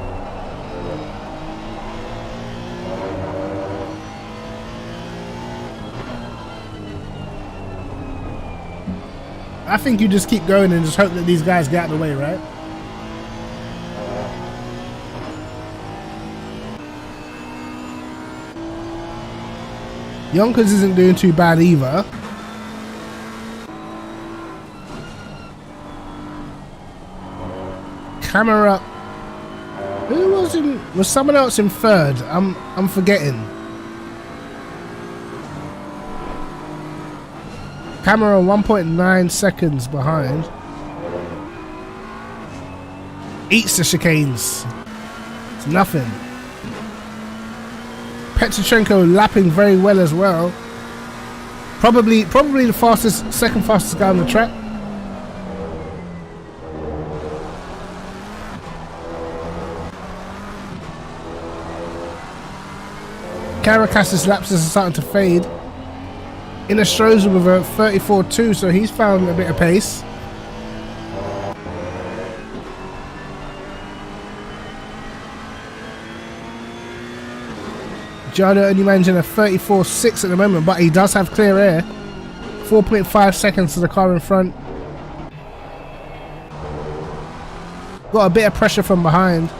A: I think you just keep going and just hope that these guys get out of the way, right? Yonkers isn't doing too bad either. Camera. Who was in? Was someone else in third? I'm forgetting. Camera 1.9 seconds behind. Eats the chicanes. It's nothing. Petrochenko lapping very well as well. Probably the fastest, second fastest guy on the track. Caracas's laps are starting to fade. Inostroza with a 34.2, so he's found a bit of pace. Giada only managing a 34.6 at the moment, but he does have clear air. 4.5 seconds to the car in front. Got a bit of pressure from behind.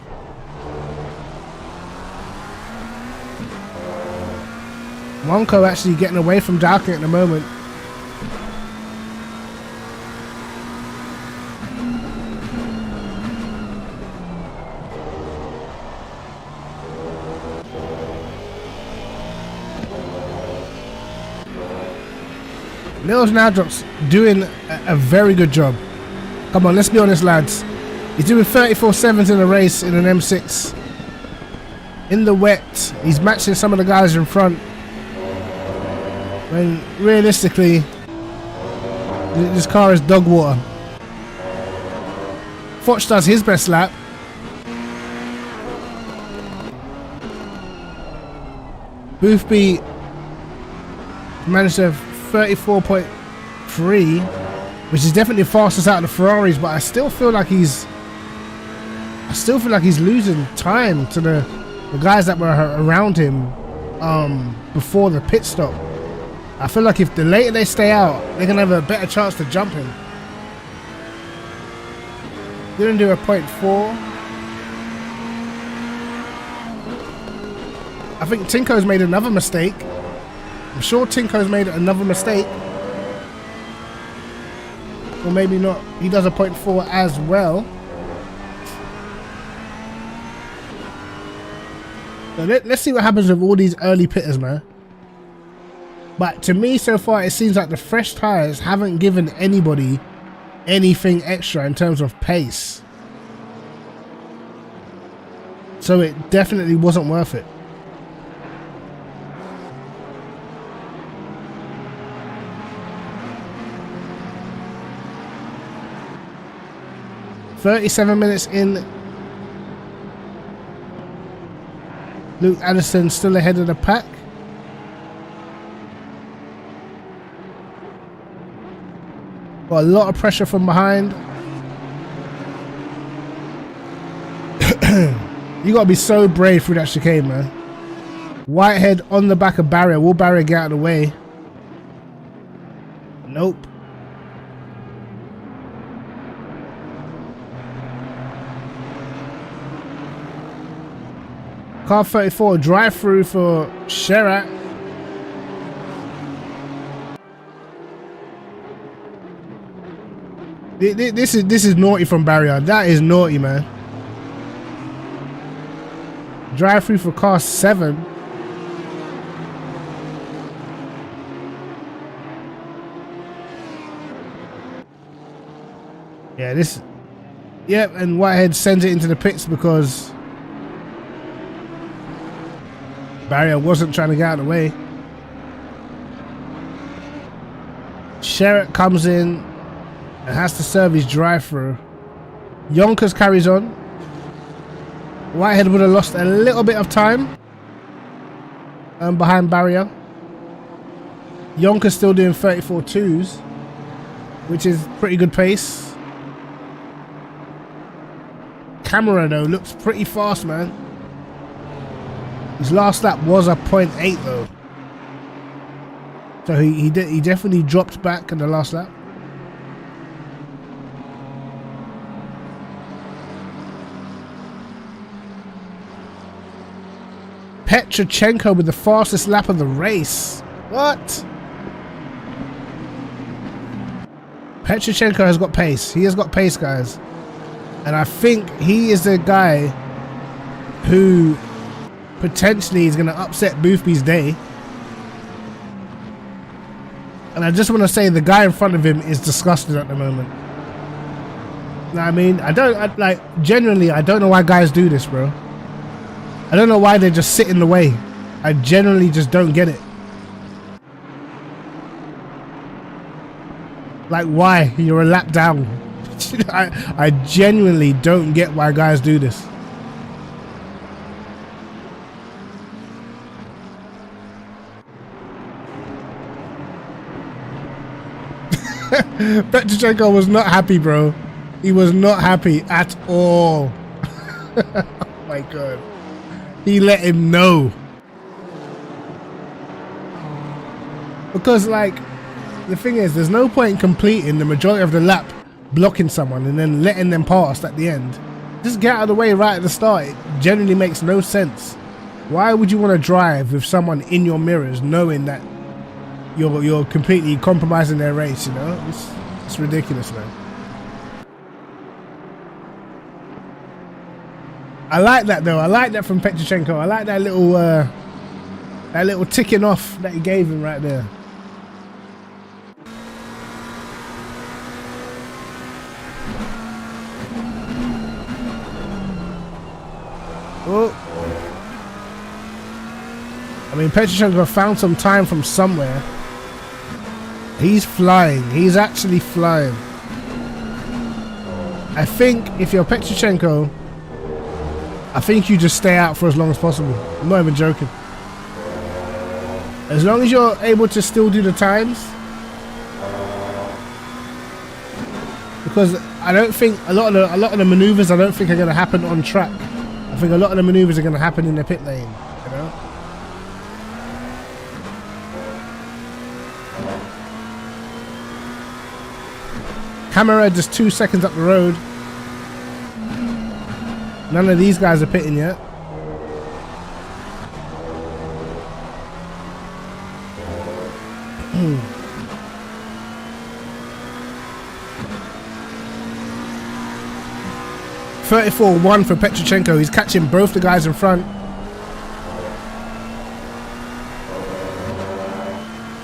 A: Wonko actually getting away from Dalkin at the moment. Nils Nadrop's doing a very good job. Come on, let's be honest, lads. He's doing 34.7s in a race in an M6. In the wet, he's matching some of the guys in front. When realistically, this car is dog water. Foch does his best lap. Boothby managed to have 34.3, which is definitely fastest out of the Ferraris, but I still feel like he's losing time to the guys that were around him before the pit stop. I feel like if the later they stay out, they're gonna have a better chance to jump him. Didn't do a 0.4. I think Tinko's made another mistake. I'm sure Tinko's made another mistake. Or maybe not. He does a 0.4 as well. So let's see what happens with all these early pitters, man. But to me, so far, it seems like the fresh tyres haven't given anybody anything extra in terms of pace. So it definitely wasn't worth it. "37 minutes in." Luke Addison still ahead of the pack. Got a lot of pressure from behind. You gotta be so brave through that chicane, man. Whitehead on the back of Barrier. Will Barrier get out of the way? Nope. Car 34 drive through for Sherat. This is naughty from Barrier. That is naughty, man. Drive through for car 7. Yeah, this. Yep, and Whitehead sends it into the pits because Barrier wasn't trying to get out of the way. Sherritt comes in and has to serve his drive-through. Yonkers carries on. Whitehead would have lost a little bit of time behind Barrier. Yonka's still doing 34.2s, which is pretty good pace. Camera though looks pretty fast, man. His last lap was a 0.8 though, so he definitely dropped back in the last lap. Petrochenko with the fastest lap of the race. What? Petrochenko has got pace. He has got pace, guys. And I think he is the guy who potentially is going to upset Boothby's day. And I just want to say the guy in front of him is disgusting at the moment. You know what I mean? Genuinely, I don't know why guys do this, bro. I don't know why they just sit in the way. I genuinely just don't get it. Like, why? You're a lap down. I genuinely don't get why guys do this. Petrochenko was not happy, bro. He was not happy at all. Oh my god. He let him know. Because, like, the thing is, there's no point in completing the majority of the lap blocking someone and then letting them pass at the end. Just get out of the way right at the start. It generally makes no sense. Why would you want to drive with someone in your mirrors knowing that you're completely compromising their race, you know? It's ridiculous, man. I like that though. I like that from Petrochenko. I like that little ticking off that he gave him right there. Oh. I mean, Petrochenko found some time from somewhere. He's flying. He's actually flying. I think if you're Petrochenko, I think you just stay out for as long as possible. I'm not even joking. As long as you're able to still do the times. Because I don't think a lot of the maneuvers I don't think are going to happen on track. I think a lot of the maneuvers are going to happen in the pit lane, you know? Camera just 2 seconds up the road. None of these guys are pitting yet. (34.1) for Petrochenko. He's catching both the guys in front.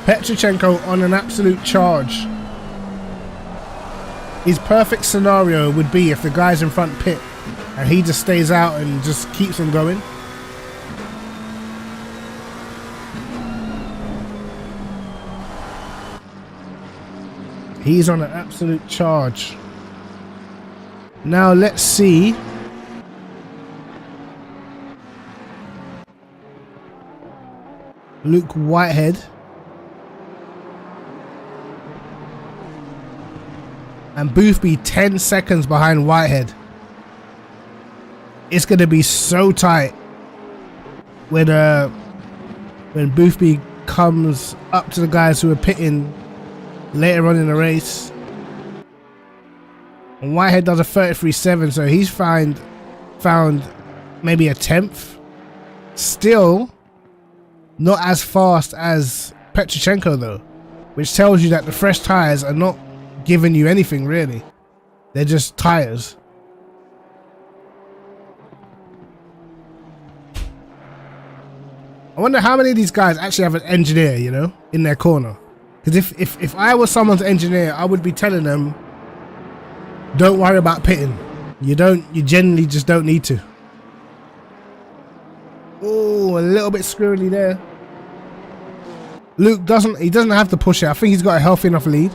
A: Petrochenko on an absolute charge. His perfect scenario would be if the guys in front pit and he just stays out and just keeps them going. He's on an absolute charge. Now let's see. Luke Whitehead. And Boothby 10 seconds behind Whitehead. It's going to be so tight when Boothby comes up to the guys who are pitting later on in the race. And Whitehead does a 33.7, so he's found maybe a 10th. Still not as fast as Petrochenko though, which tells you that the fresh tires are not giving you anything really. They're just tires. I wonder how many of these guys actually have an engineer, you know, in their corner. Because if I was someone's engineer, I would be telling them, don't worry about pitting. You generally just don't need to. Oh, a little bit squirrely there. Luke doesn't have to push it. I think he's got a healthy enough lead.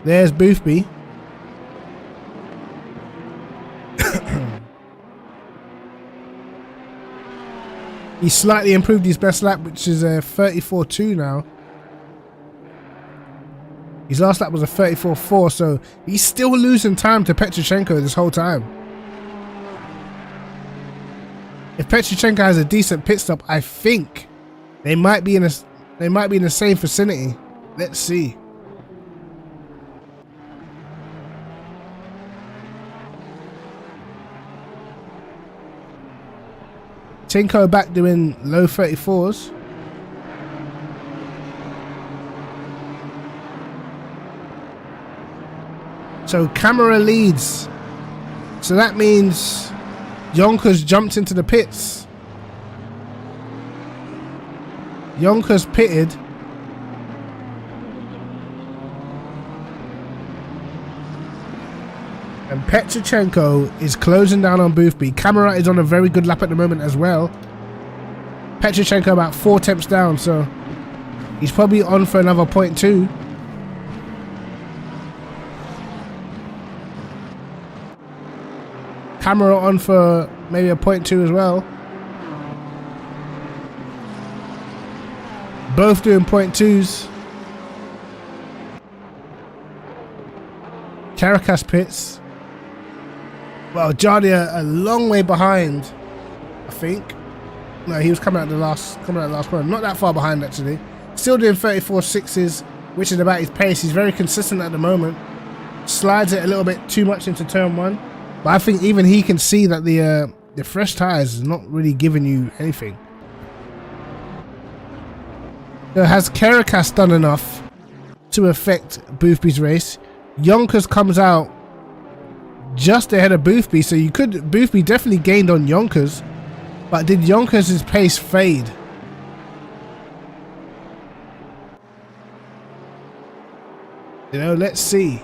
A: There's Boothby. He slightly improved his best lap, which is a 34.2 now. His last lap was a 34.4, so he's still losing time to Petroshenko this whole time. If Petroshenko has a decent pit stop, I think they might be in the same vicinity. Let's see. Chenko back doing low 34s. So camera leads. So that means Yonkers jumped into the pits. Yonkers pitted. And Petroshenko is closing down on Boothby. Camera is on a very good lap at the moment as well. Petroshenko about 4 tenths down, so he's probably on for another 0.2. Camera on for maybe a 0.2 as well. Both doing 0.2s. Caracas pits. Well, Jardia a long way behind, I think. No, he was coming out the last one. Not that far behind actually. Still doing 34.6s, which is about his pace. He's very consistent at the moment. Slides it a little bit too much into turn 1. But I think even he can see that the fresh tires is not really giving you anything. So has Caracas done enough to affect Boothby's race? Yonkers comes out just ahead of Boothby, so Boothby definitely gained on Yonkers, but did Yonkers' pace fade? You know, let's see.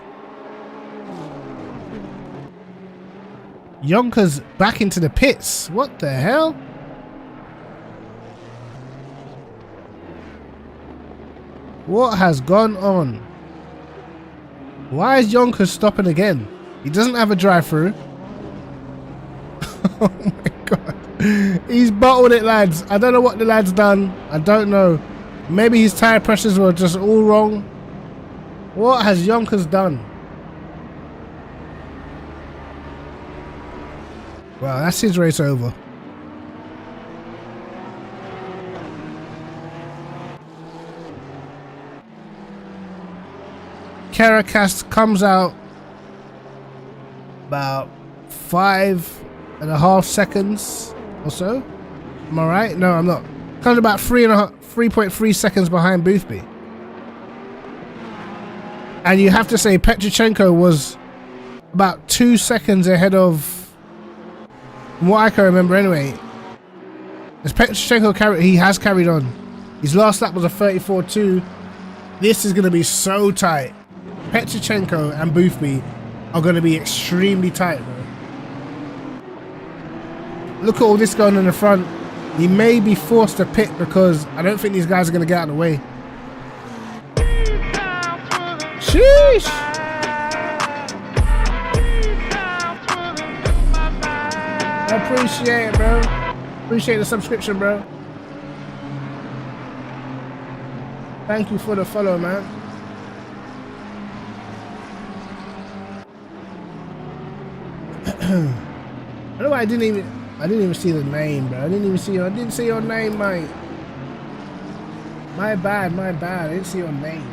A: Yonkers back into the pits. What the hell? What has gone on? Why is Yonkers stopping again? He doesn't have a drive-through. Oh my god. He's bottled it, lads. I don't know what the lad's done. I don't know. Maybe his tire pressures were just all wrong. What has Yonkers done? Well, that's his race over. Caracas comes out about 5.5 seconds or so. Am I right? No, I'm not. Comes about 3.3 seconds behind Boothby. And you have to say Petroshenko was about 2 seconds ahead of, from what I can remember anyway. As Petroshenko he has carried on. His last lap was a 34.2. This is going to be so tight. Petroshenko and Boothby are going to be extremely tight, bro. Look at all this going in the front. He may be forced to pit because I don't think these guys are going to get out of the way. Sheesh! I appreciate it, bro. Appreciate the subscription, bro. Thank you for the follow, man. I don't know why I didn't even see the name, bro. I didn't see your name, mate. My bad. I didn't see your name.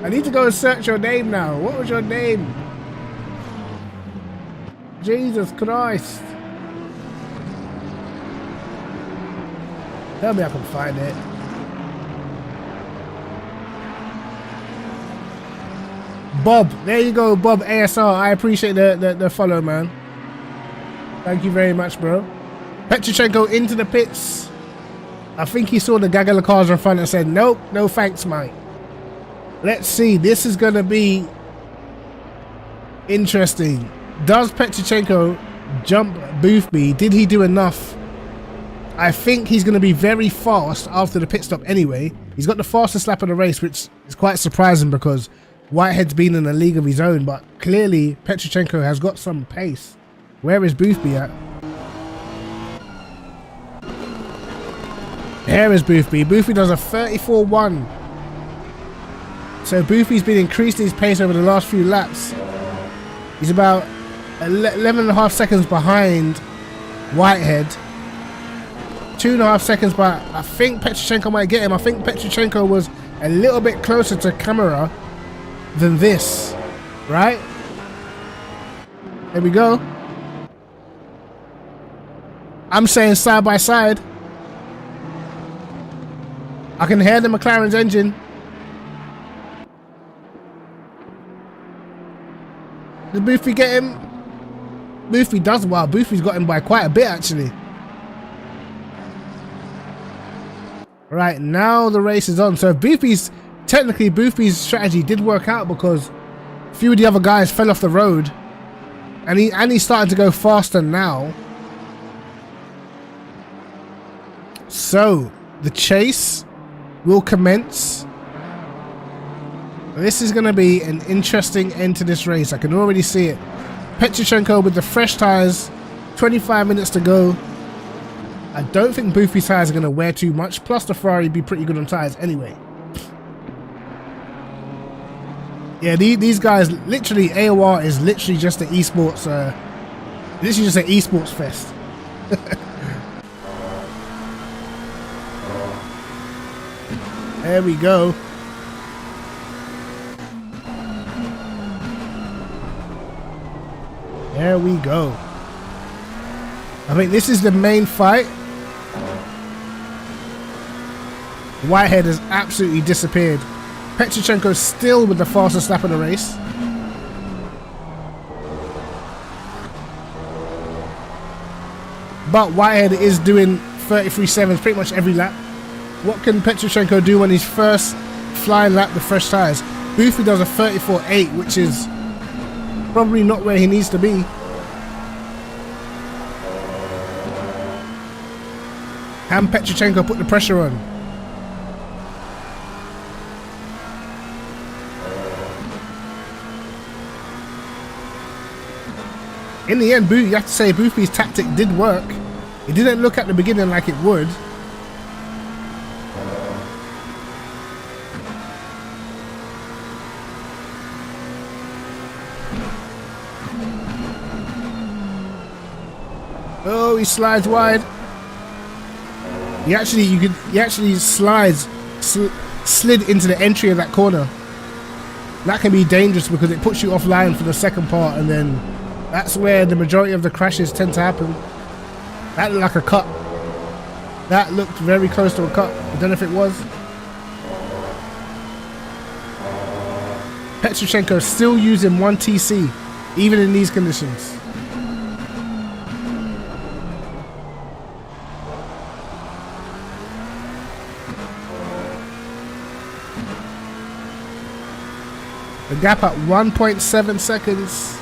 A: I need to go and search your name now. What was your name? Jesus Christ. Tell me I can find it. Bob, there you go, Bob ASR. I appreciate the follow, man. Thank you very much, bro. Petroshenko into the pits. I think he saw the gaggle of cars in front and said, nope, no thanks, mate. Let's see. This is going to be interesting. Does Petroshenko jump Boothby? Did he do enough? I think he's going to be very fast after the pit stop anyway. He's got the fastest lap of the race, which is quite surprising because Whitehead's been in a league of his own, but clearly Petroshenko has got some pace. Where is Boothby at? Here is Boothby. Boothby does a 34.1. So Boothby's been increasing his pace over the last few laps. He's about 11.5 seconds behind Whitehead. 2.5 seconds, but I think Petrochenko might get him. I think Petrochenko was a little bit closer to camera than this, right? There we go. I'm saying side by side. I can hear the McLaren's engine. Did Boothby get him? Boothby does. Wow, Boothby's got him by quite a bit actually. Right, now the race is on. So Boothby's strategy did work out because a few of the other guys fell off the road, and he's starting to go faster now. So the chase will commence. This is going to be an interesting end to this race. I can already see it. Petrochenko with the fresh tires, 25 minutes to go. I don't think Boothby's tires are going to wear too much. Plus the Ferrari would be pretty good on tires anyway. Yeah, these guys, literally, AOR is literally just an esports, this is just an esports fest. There we go. There we go. I think this is the main fight. Whitehead has absolutely disappeared. Petrochenko's still with the fastest lap of the race. But Whitehead is doing 33.7s pretty much every lap. What can Petrochenko do on his first flying lap with fresh tires? Boothby does a 34.8, which is probably not where he needs to be. Can Petrochenko put the pressure on? In the end, you have to say Boothby's tactic did work. It didn't look at the beginning like it would. Oh, he slides wide. He actually slid into the entry of that corner. That can be dangerous because it puts you offline for the second part, and then that's where the majority of the crashes tend to happen. That looked like a cut. That looked very close to a cut. I don't know if it was. Petrochenko still using 1TC, even in these conditions. The gap at 1.7 seconds.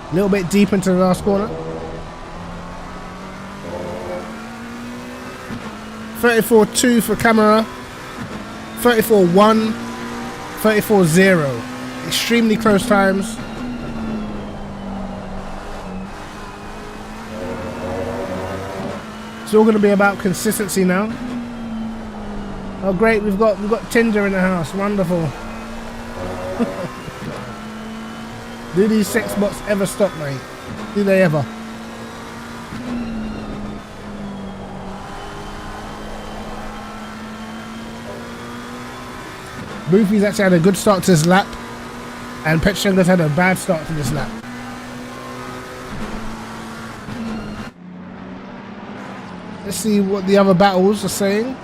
A: A little bit deep into the last corner. 34.2 for camera. 34.1. 34.0. Extremely close times. It's all going to be about consistency now. Oh great, we've got Tinder in the house. Wonderful. Do these sex bots ever stop, mate? Do they ever? Boothby's actually had a good start to this lap, and Petrochenko's had a bad start to this lap. Let's see what the other battles are saying.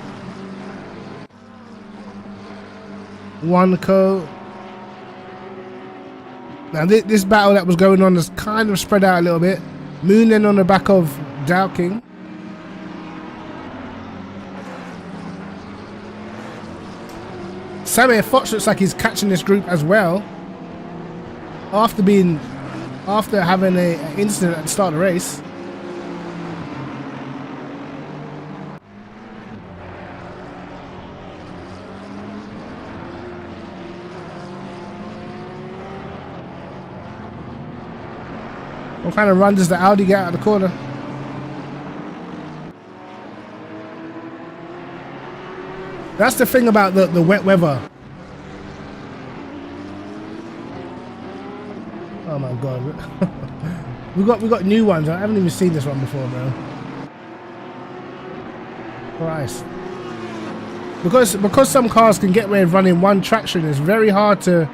A: Oneco. Now this battle that was going on has kind of spread out a little bit. Moonen on the back of Dowking. Samir Fox looks like he's catching this group as well. After having an incident at the start of the race. What kind of run does the Audi get out of the corner? That's the thing about the wet weather. Oh my god. we got new ones. I haven't even seen this one before, bro. Christ. Because some cars can get away with running one traction, it's very hard to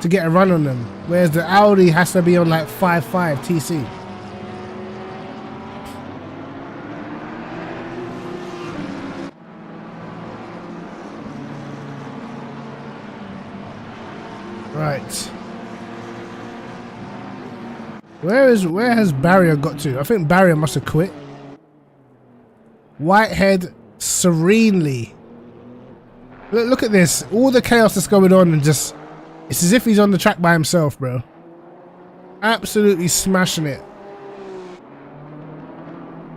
A: get a run on them. Whereas the Audi has to be on like 5.5 TC. Right. Where has Barrier got to? I think Barrier must have quit. Whitehead serenely. Look at this. All the chaos that's going on and just... It's as if he's on the track by himself, bro. Absolutely smashing it.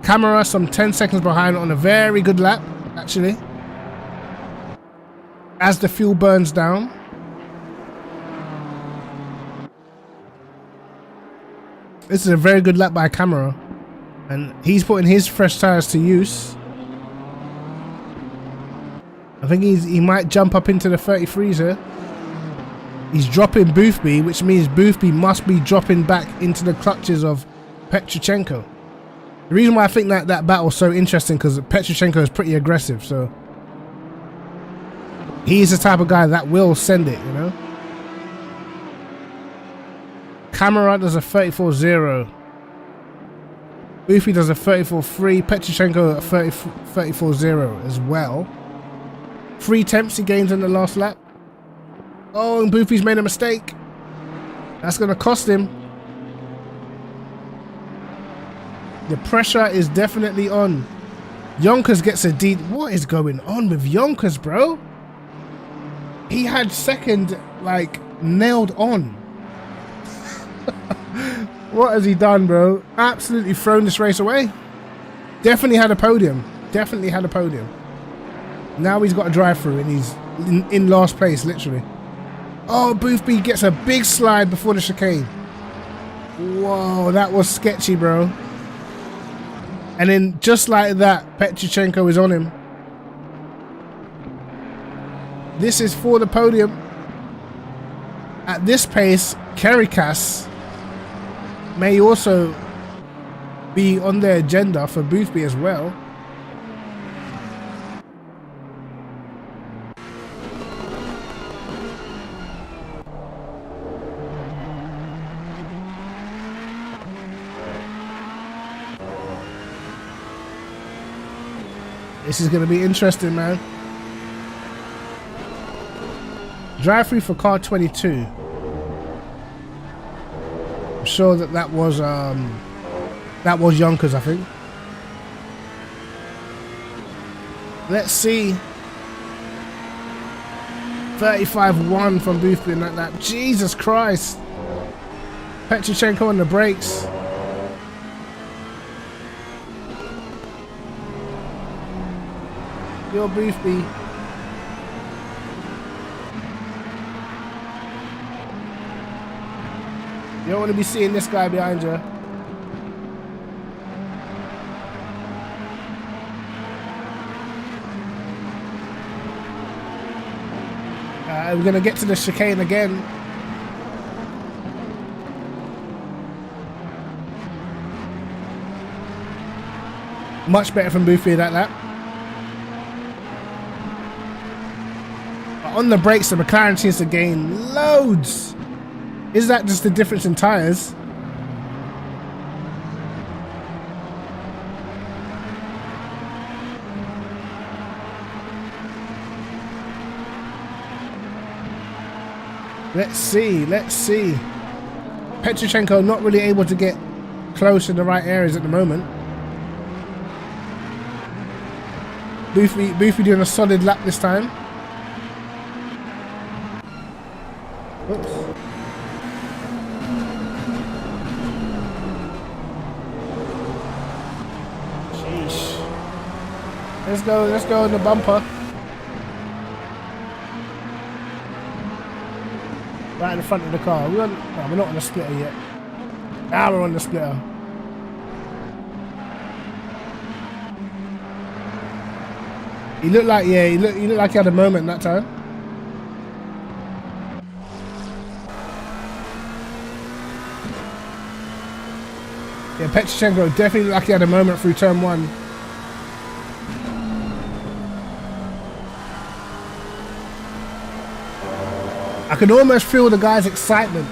A: Camera some 10 seconds behind on a very good lap, actually. As the fuel burns down. This is a very good lap by Camera. And he's putting his fresh tyres to use. I think he might jump up into the 33s here. He's dropping Boothby, which means Boothby must be dropping back into the clutches of Petrochenko. The reason why I think that battle's so interesting because Petrochenko is pretty aggressive, so he's the type of guy that will send it, you know. Camera does a 34.0. Boothby does a 34.3. Petrochenko a 34.0 as well. 3 temps he gains in the last lap. Oh, and Boothby's made a mistake. That's going to cost him. The pressure is definitely on. Yonkers gets a D. What is going on with Yonkers, bro? He had second, like, nailed on. What has he done, bro? Absolutely thrown this race away. Definitely had a podium. Definitely had a podium. Now he's got a drive-through and he's in last place, literally. Oh, Boothby gets a big slide before the chicane. Whoa, that was sketchy, bro. And then just like that, Petrochenko is on him. This is for the podium. At this pace, Kerikas may also be on the agenda for Boothby as well. This is going to be interesting, man. Drive-through for car 22. I'm sure that was Yonkers, I think. Let's see. 35-1 from Boothby in that lap. Jesus Christ. Petrochenko on the brakes. Yo, Boothby. You don't want to be seeing this guy behind you. We're going to get to the chicane again. Much better from Boothby that lap. But on the brakes, the McLaren seems to gain loads. Is that just the difference in tyres? Let's see, let's see. Petrochenko not really able to get close in the right areas at the moment. Boothby doing a solid lap this time. Oops. Sheesh. Let's go in the bumper. Right in the front of the car. We're not on a splitter yet. Now we're on the splitter. He looked like, yeah, he looked like he had a moment that time. Yeah, Petrichenko definitely looked like he had a moment through turn 1. I can almost feel the guy's excitement.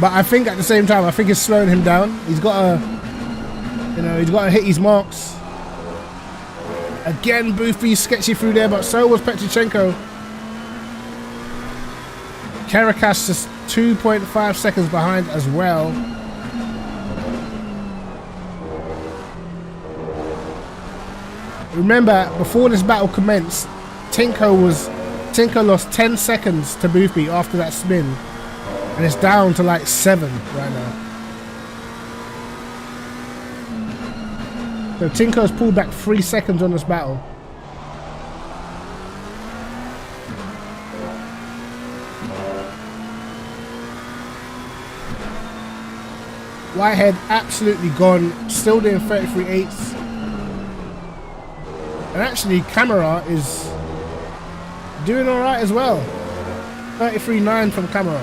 A: But I think at the same time, I think it's slowing him down. He's got to, you know, he's got to hit his marks. Again, Boothby sketchy through there, but so was Petrichenko. Caracas just 2.5 seconds behind as well. Remember, before this battle commenced, Tinko lost 10 seconds to Boothby after that spin. And it's down to like 7 right now. So Tinko's pulled back 3 seconds on this battle. Whitehead absolutely gone, still doing 33.8s. And actually Camera is doing alright as well. 33.9 from Camera.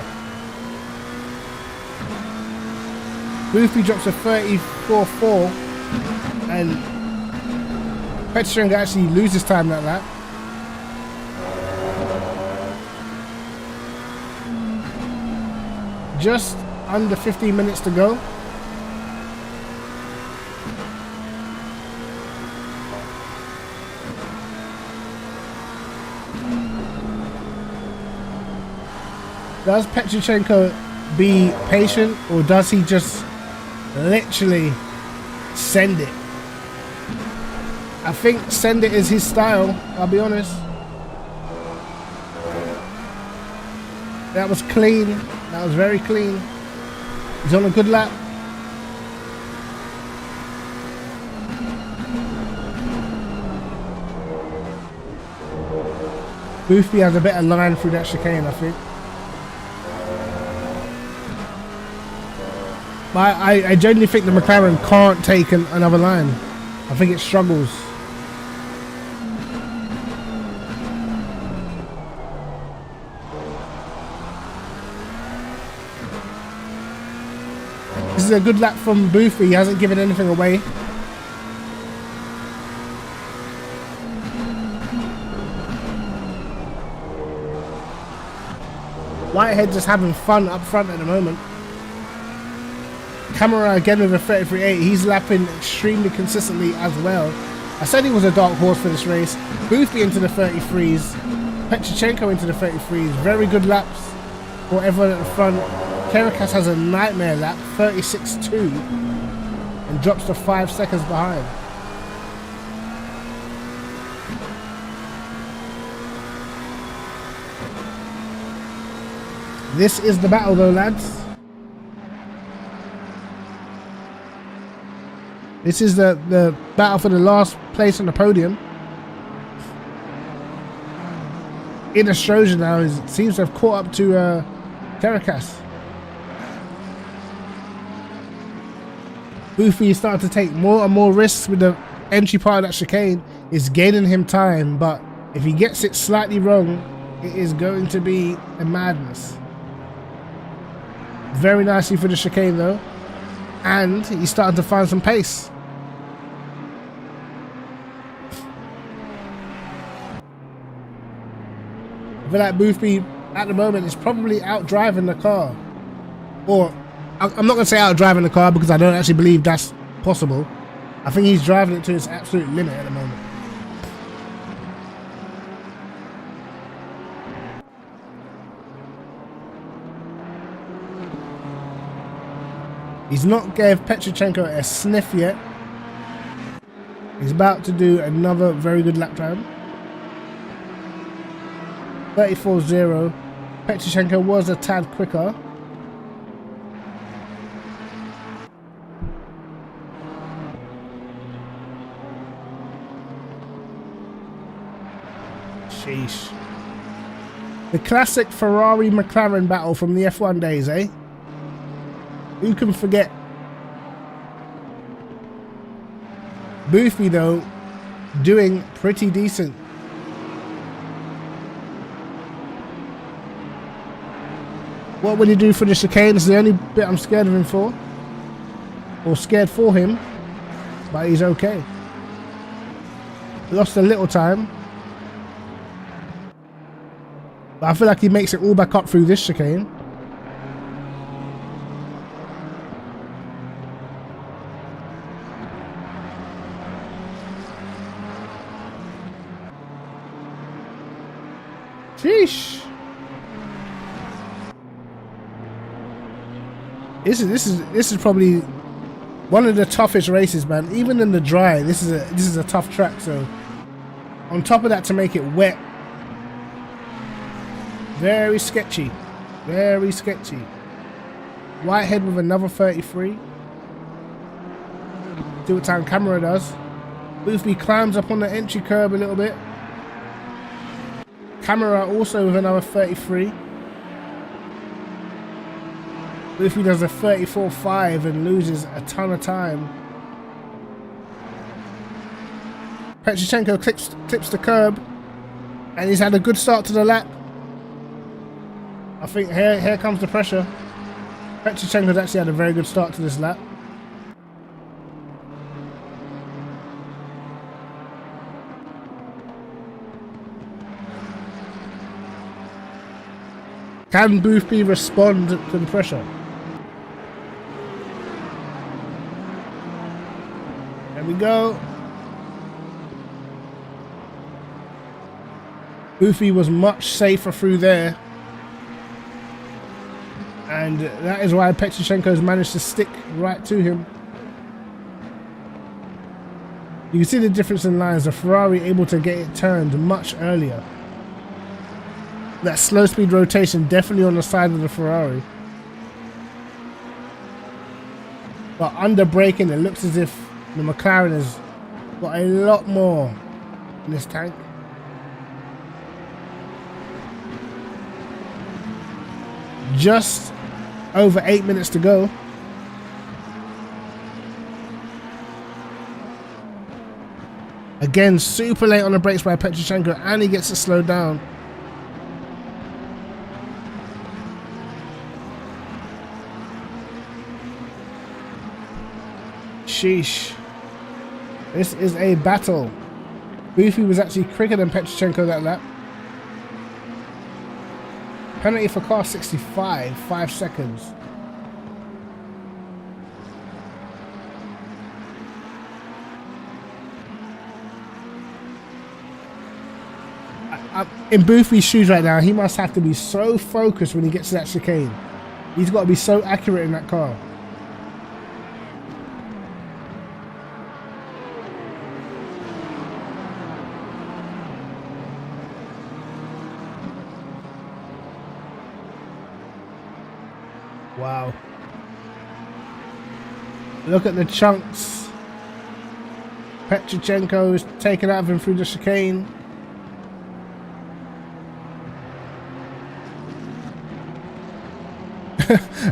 A: Boothby drops a 34.4 and Petrichenko actually loses time like that. Just under 15 minutes to go. Does Petrichenko be patient, or does he just literally send it? I think send it is his style, I'll be honest. That was clean. That was very clean. He's on a good lap. Boothby has a better line through that chicane, I think. I genuinely think the McLaren can't take another line. I think it struggles. This is a good lap from Boothby. He hasn't given anything away. Whitehead just having fun up front at the moment. Camera again with a 33.8. He's lapping extremely consistently as well. I said he was a dark horse for this race. Boothby into the 33s. Petrichenko into the 33s. Very good laps for everyone at the front. Caracas has a nightmare lap, 36.2, and drops to 5 seconds behind. This is the battle though, lads. This is the battle for the last place on the podium. Inestrosa now seems to have caught up to Caracas. Boothby is starting to take more and more risks with the entry part of that chicane. It's gaining him time, but if he gets it slightly wrong, it is going to be a madness. Very nicely for the chicane though, and he's starting to find some pace. I feel like Boothby at the moment is probably out driving the car. Or, I'm not going to say out driving the car because I don't actually believe that's possible. I think he's driving it to its absolute limit at the moment. He's not gave Petrichenko a sniff yet. He's about to do another very good lap time. 34.0. Petrichenko was a tad quicker. Sheesh. The classic Ferrari-McLaren battle from the F1 days, eh? Who can forget? Boothby though, doing pretty decent. What will he do for the chicane? It's the only bit I'm scared of him for. Or scared for him. But he's okay. Lost a little time. But I feel like he makes it all back up through this chicane. Sheesh. This is probably one of the toughest races, man. Even in the dry, this is a tough track. So on top of that, to make it wet, very sketchy, very sketchy. Whitehead with another 33. See what time Camera does. Boothby climbs up on the entry curb a little bit. Camera also with another 33. Boothby does a 34.5 and loses a ton of time. Petrichenko clips the curb, and he's had a good start to the lap. I think here comes the pressure. Petrichenko's actually had a very good start to this lap. Can Boothby respond to the pressure? There we go. Boothby was much safer through there. And that is why Petrichenko's managed to stick right to him. You can see the difference in lines. The Ferrari able to get it turned much earlier. That slow speed rotation definitely on the side of the Ferrari. But under braking, it looks as if the McLaren has got a lot more in this tank. Just over 8 minutes to go. Again, super late on the brakes by Petrichenko, and he gets to slow down. Sheesh. This is a battle. Boothby was actually quicker than Petrichenko that lap. Penalty for car 65, 5 seconds. In Boothby's shoes right now, he must have to be so focused when he gets to that chicane. He's got to be so accurate in that car. Wow. Look at the chunks. Petrichenko is taken out of him through the chicane.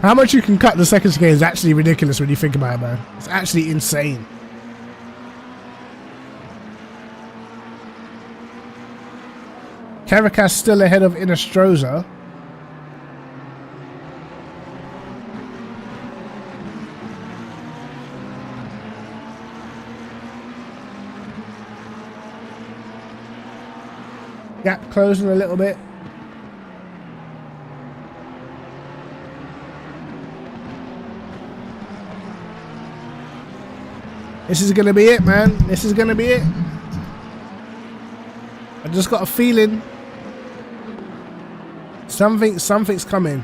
A: How much you can cut the second chicane is actually ridiculous when you think about it, man. It's actually insane. Caracas still ahead of Inestrosa. Gap closing a little bit. This is going to be it, man. This is going to be it. I just got a feeling something's coming.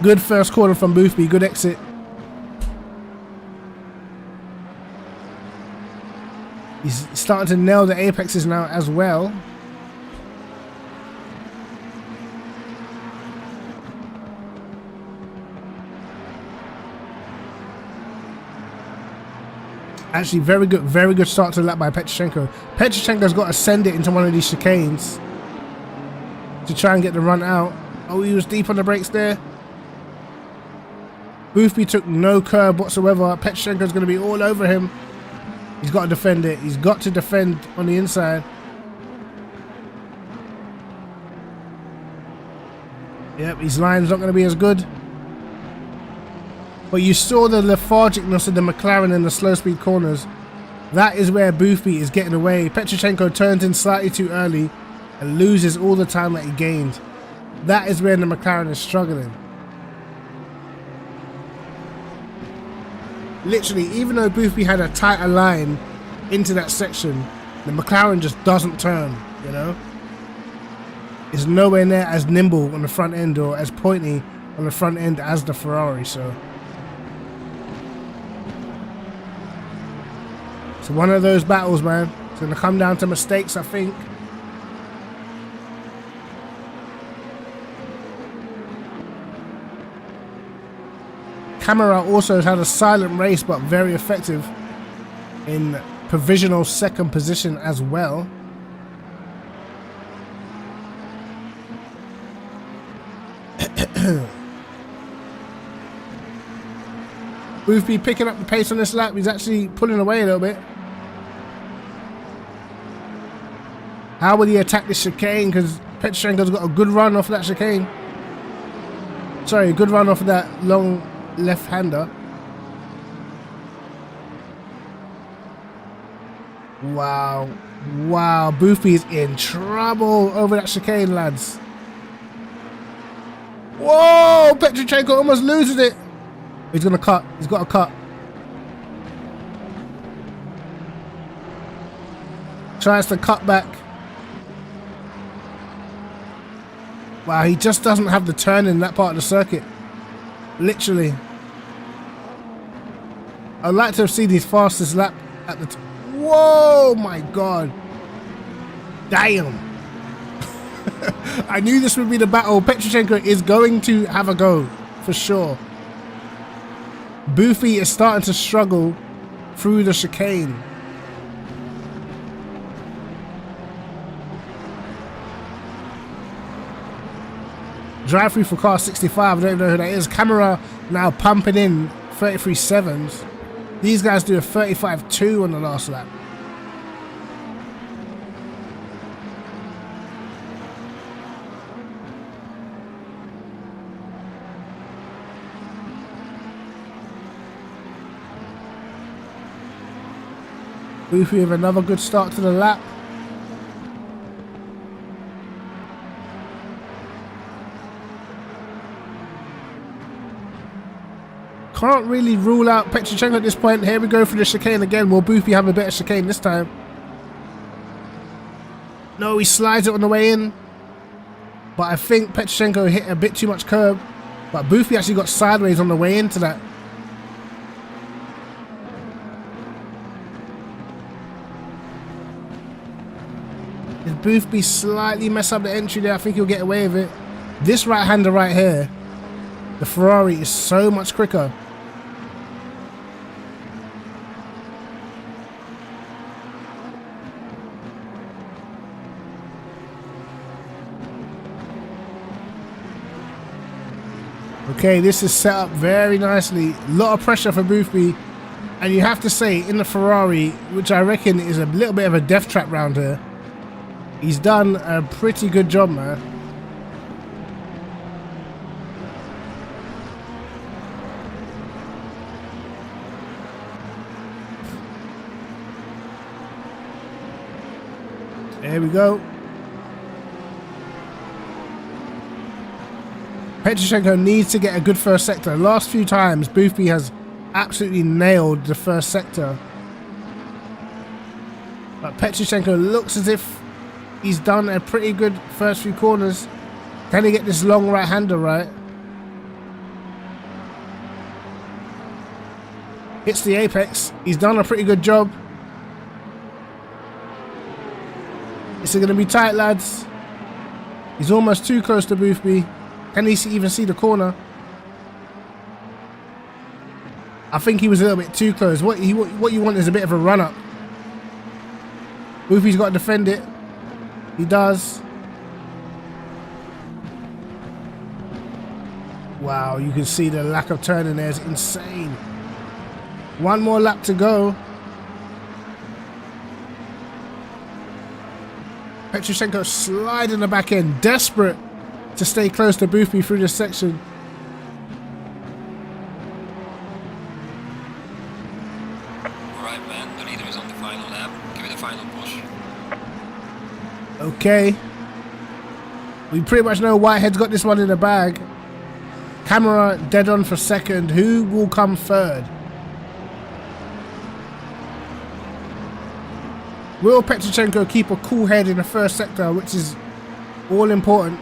A: Good first corner from Boothby. Good exit. He's starting to nail the apexes now as well. Actually, very good start to the lap by Petrichenko. Petrichenko's got to send it into one of these chicanes to try and get the run out. Oh, he was deep on the brakes there. Boothby took no curb whatsoever. Petroshenko's going to be all over him. He's got to defend it. He's got to defend on the inside. Yep, his line's not going to be as good. But you saw the lethargicness of the McLaren in the slow speed corners. That is where Boothby is getting away. Petroshenko turns in slightly too early and loses all the time that he gained. That is where the McLaren is struggling. Literally, even though Boothby had a tighter line into that section, the McLaren just doesn't turn, you know? It's nowhere near as nimble on the front end or as pointy on the front end as the Ferrari, so. It's one of those battles, man. It's going to come down to mistakes, I think. Camara also had a silent race, but very effective in provisional second position as well. Boothby picking up the pace on this lap. He's actually pulling away a little bit. How will he attack this chicane? Because Petroshenko's got a good run off that chicane. Sorry, a good run off of that long left-hander. Wow. Wow, Boothby is in trouble over that chicane, lads. Whoa! Petroshenko almost loses it. He's gonna cut. He's got to cut. Tries to cut back. Wow, he just doesn't have the turn in that part of the circuit. Literally. I'd like to have seen his fastest lap at the whoa, my God. Damn. I knew this would be the battle. Petroshenko is going to have a go, for sure. Boothby is starting to struggle through the chicane. Drive through for car 65, I don't know who that is. Camera now pumping in 33.7s. These guys do a 35.2 on the last lap. Boothby with another good start to the lap. Can't really rule out Petroshenko at this point. Here we go for the chicane again. Will Boothby have a better chicane this time? No, he slides it on the way in. But I think Petroshenko hit a bit too much curb. But Boothby actually got sideways on the way into that. If Boothby slightly mess up the entry there, I think he'll get away with it. This right-hander right here, the Ferrari is so much quicker. Okay, this is set up very nicely. A lot of pressure for Boothby. And you have to say, in the Ferrari, which I reckon is a little bit of a death trap round here, he's done a pretty good job, man. There we go. Petroshenko needs to get a good first sector. The last few times, Boothby has absolutely nailed the first sector. But Petroshenko looks as if he's done a pretty good first few corners. Can he get this long right-hander right? Hits the apex. He's done a pretty good job. Is it going to be tight, lads? He's almost too close to Boothby. Can he even see the corner? I think he was a little bit too close. What you want is a bit of a run-up. Boothby's got to defend it. He does. Wow, you can see the lack of turning there is insane. One more lap to go. Petroshenko sliding the back end, desperate to stay close to Boothby through this section.
B: Alright, man. The leader is on the final lap. Give it a final push.
A: Okay. We pretty much know Whitehead's got this one in the bag. Camera dead on for second. Who will come third? Will Petroshenko keep a cool head in the first sector, which is all important?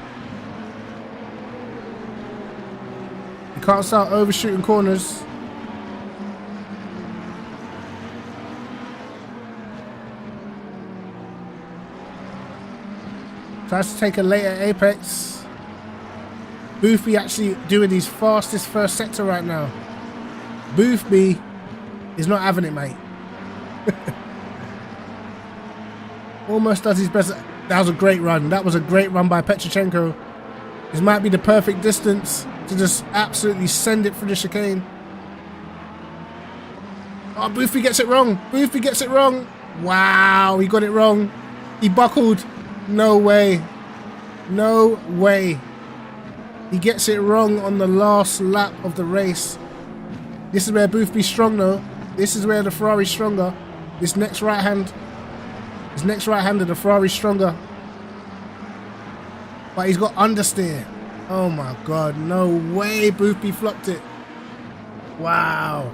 A: You can't start overshooting corners. Tries to take a later apex. Boothby actually doing his fastest first sector right now. Boothby is not having it, mate. Almost does his best. That was a great run. That was a great run by Petroshenko. This might be the perfect distance to just absolutely send it through the chicane. Oh, Boothby gets it wrong. Boothby gets it wrong. Wow, he got it wrong. He buckled. No way. No way. He gets it wrong on the last lap of the race. This is where Boothby's strong though. This is where the Ferrari's stronger. This next right hand. This next right-hander, the Ferrari's stronger. But he's got understeer. Oh my god, no way Boothby flopped it. Wow.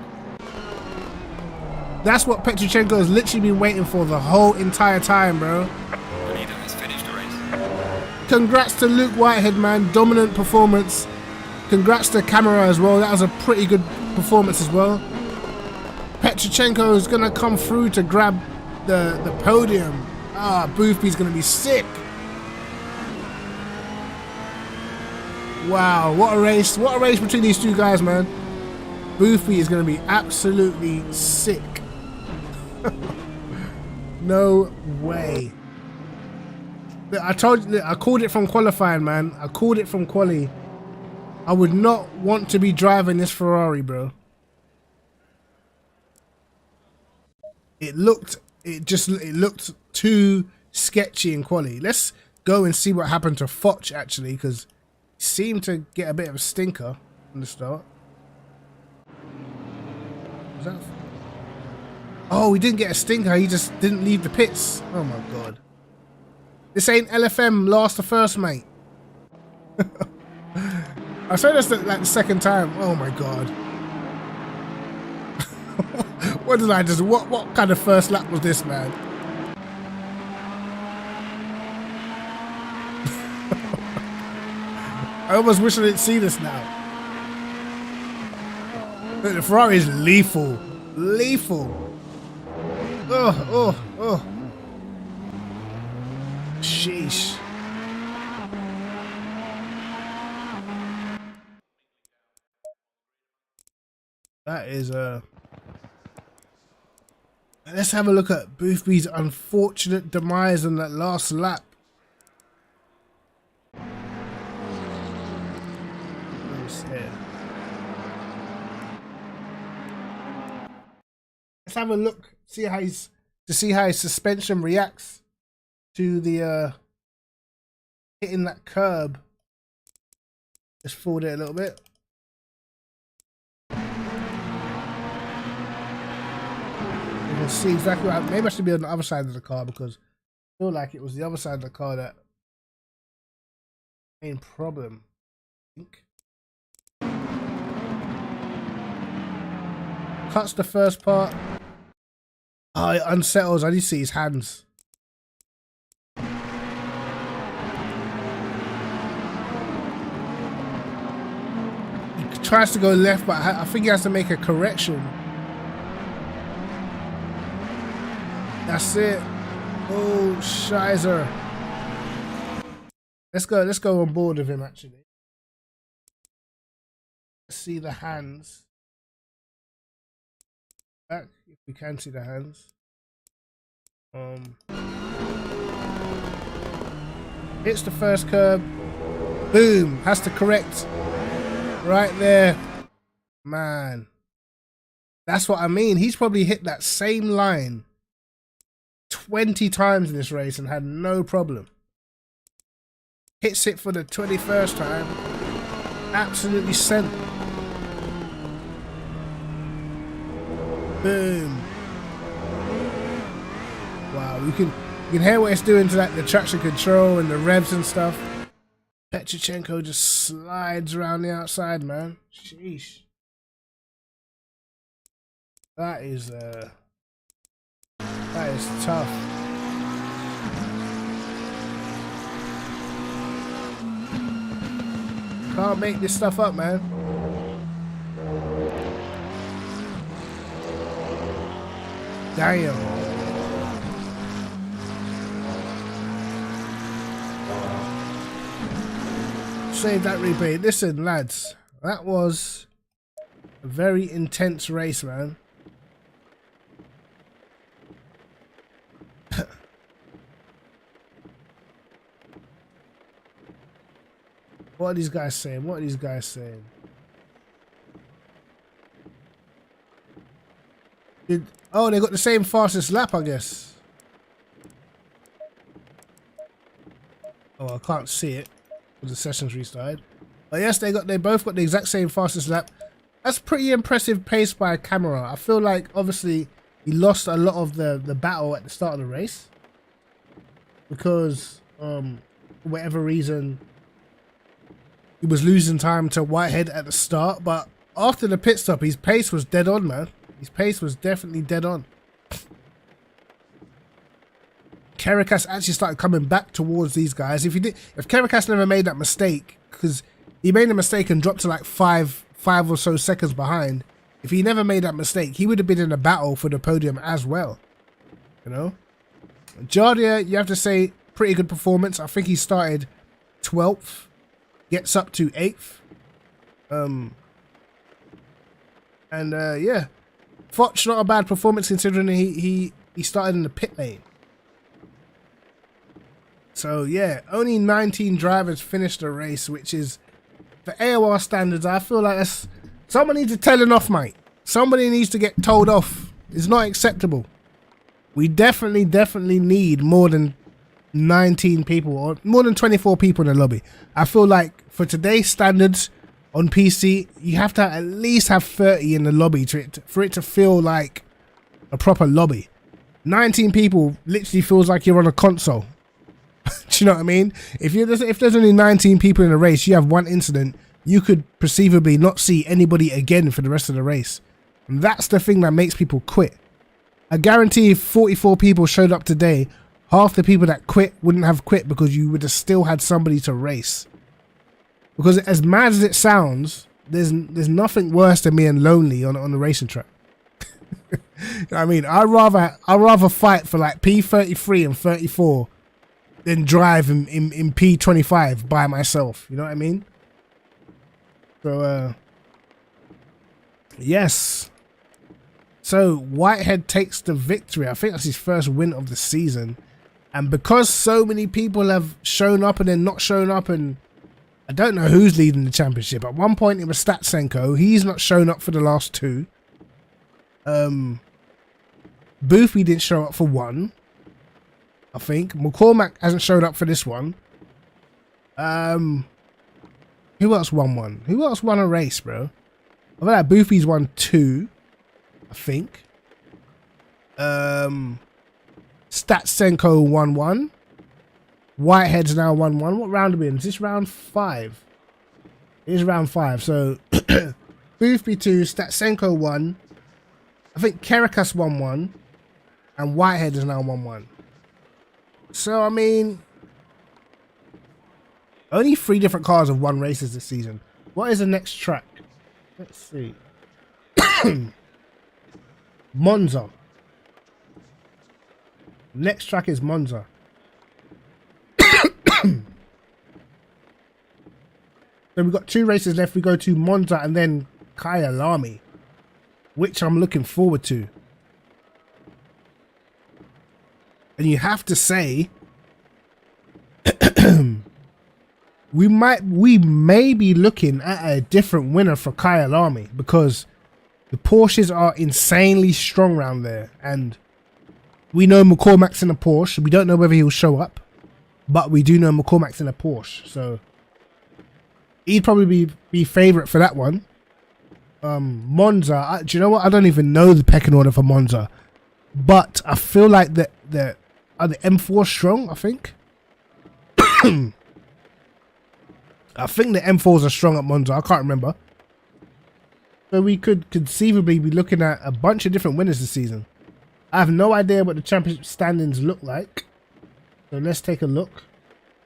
A: That's what Petroshenko has literally been waiting for the whole entire time, bro.
B: The leader has finished the race.
A: Congrats to Luke Whitehead, man. Dominant performance. Congrats to Camera as well. That was a pretty good performance as well. Petroshenko is going to come through to grab the podium. Ah, Boothby's going to be sick. Wow, what a race. What a race between these two guys, man. Boothby is going to be absolutely sick. No way. Look, I told you, I called it from qualifying, man. I called it from quali. I would not want to be driving this Ferrari, bro. It looked too sketchy in quali. Let's go and see what happened to Foch actually, because he seemed to get a bit of a stinker in the start. Was that? Oh, he didn't get a stinker. He just didn't leave the pits. Oh my god. This ain't LFM last to first, mate. I said this like the second time. Oh my god. What did I just? What kind of first lap was this, man? I almost wish I didn't see this now. Look, the Ferrari is lethal, lethal. Oh. Sheesh. That is Let's have a look at Boothby's unfortunate demise on that last lap. Let's have a look, see how his suspension reacts to the hitting that curb. Let's forward it a little bit. You can see exactly what happened. Maybe I should be on the other side of the car because I feel like it was the other side of the car that main problem. I think. Cuts the first part. Oh, it unsettles. I need to see his hands. He tries to go left, but I think he has to make a correction. That's it. Oh, Shizer. Let's go on board with him actually. Let's see the hands. Back if we can see the hands. Hits the first curb. Boom. Has to correct. right there. Man. That's what I mean. He's probably hit that same line 20 times in this race and had no problem. Hits it for the 21st time. Absolutely sent. Boom. Wow, you can hear what it's doing to like the traction control and the revs and stuff. Petrichenko just slides around the outside, man. Sheesh. That is tough. Can't make this stuff up, man. Damn. Save that replay. Listen, lads, that was a very intense race, man. What are these guys saying? What are these guys saying? Oh, they got the same fastest lap, I guess. Oh, I can't see it because the session's restarted. But yes, they both got the exact same fastest lap. That's pretty impressive pace by Camera. I feel like obviously he lost a lot of the battle at the start of the race because for whatever reason he was losing time to Whitehead at the start, but after the pit stop, his pace was dead on, man. His pace was definitely dead on. Caracas actually started coming back towards these guys. If Caracas never made that mistake, because he made a mistake and dropped to like five or so seconds behind. If he never made that mistake, he would have been in a battle for the podium as well. You know? Jardia, you have to say, pretty good performance. I think he started 12th. Gets up to 8th. Yeah. Foch, not a bad performance considering he started in the pit lane. So yeah, only 19 drivers finished the race, which is, for AOR standards, I feel like that's, someone needs to tell him off, mate. Somebody needs to get told off. It's not acceptable. We definitely need more than 19 people or more than 24 people in the lobby. I feel like for today's standards on PC, you have to at least have 30 in the lobby for it to feel like a proper lobby. 19 people literally feels like you're on a console. Do you know what I mean? If there's only 19 people in a race, you have one incident, you could perceivably not see anybody again for the rest of the race. And that's the thing that makes people quit. I guarantee if 44 people showed up today, half the people that quit wouldn't have quit because you would have still had somebody to race. Because as mad as it sounds, there's nothing worse than being lonely on the racing track. You know what I mean? I'd rather fight for like P33 and 34 than drive in P25 by myself. You know what I mean? So yes. So Whitehead takes the victory. I think that's his first win of the season. And because so many people have shown up and then not shown up, and I don't know who's leading the championship. At one point it was Statsenko. He's not shown up for the last two. Boothby didn't show up for one, I think. McCormack hasn't showed up for this one. Who else won one? Who else won a race, bro? I feel like Boothby's won two, I think. Statsenko won one. Whitehead's now won one. What round are we in? Is this round 5? It is round 5. So Boothby 2, Statsenko 1. I think Caracas won 1. And Whitehead has now won 1. So I mean, only 3 different cars have won races this season. What is the next track? Let's see. Monza. Next track is Monza. So we've got 2 races left. We go to Monza and then Kyalami, which I'm looking forward to. And you have to say, we may be looking at a different winner for Kyle Army, because the Porsches are insanely strong around there, and we know McCormack's in a Porsche. We don't know whether he'll show up, but we do know McCormack's in a Porsche, so he'd probably be favourite for that one. Monza, do you know what? I don't even know the pecking order for Monza, but I feel like are the M4 strong, I think. I think the M4s are strong at Monza. I can't remember. So we could conceivably be looking at a bunch of different winners this season. I have no idea what the championship standings look like. So let's take a look.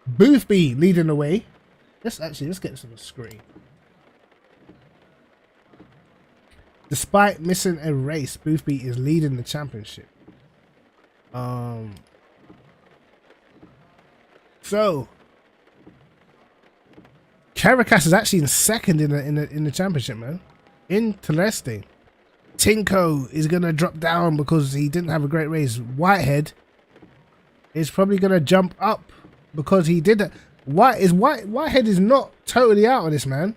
A: Boothby leading the way. Let's get this on the screen. Despite missing a race, Boothby is leading the championship. So Caracas is actually in second in the championship, man. Interesting. Tinko is gonna drop down because he didn't have a great race. Whitehead is probably gonna jump up because he did it. Whitehead is not totally out of this, man.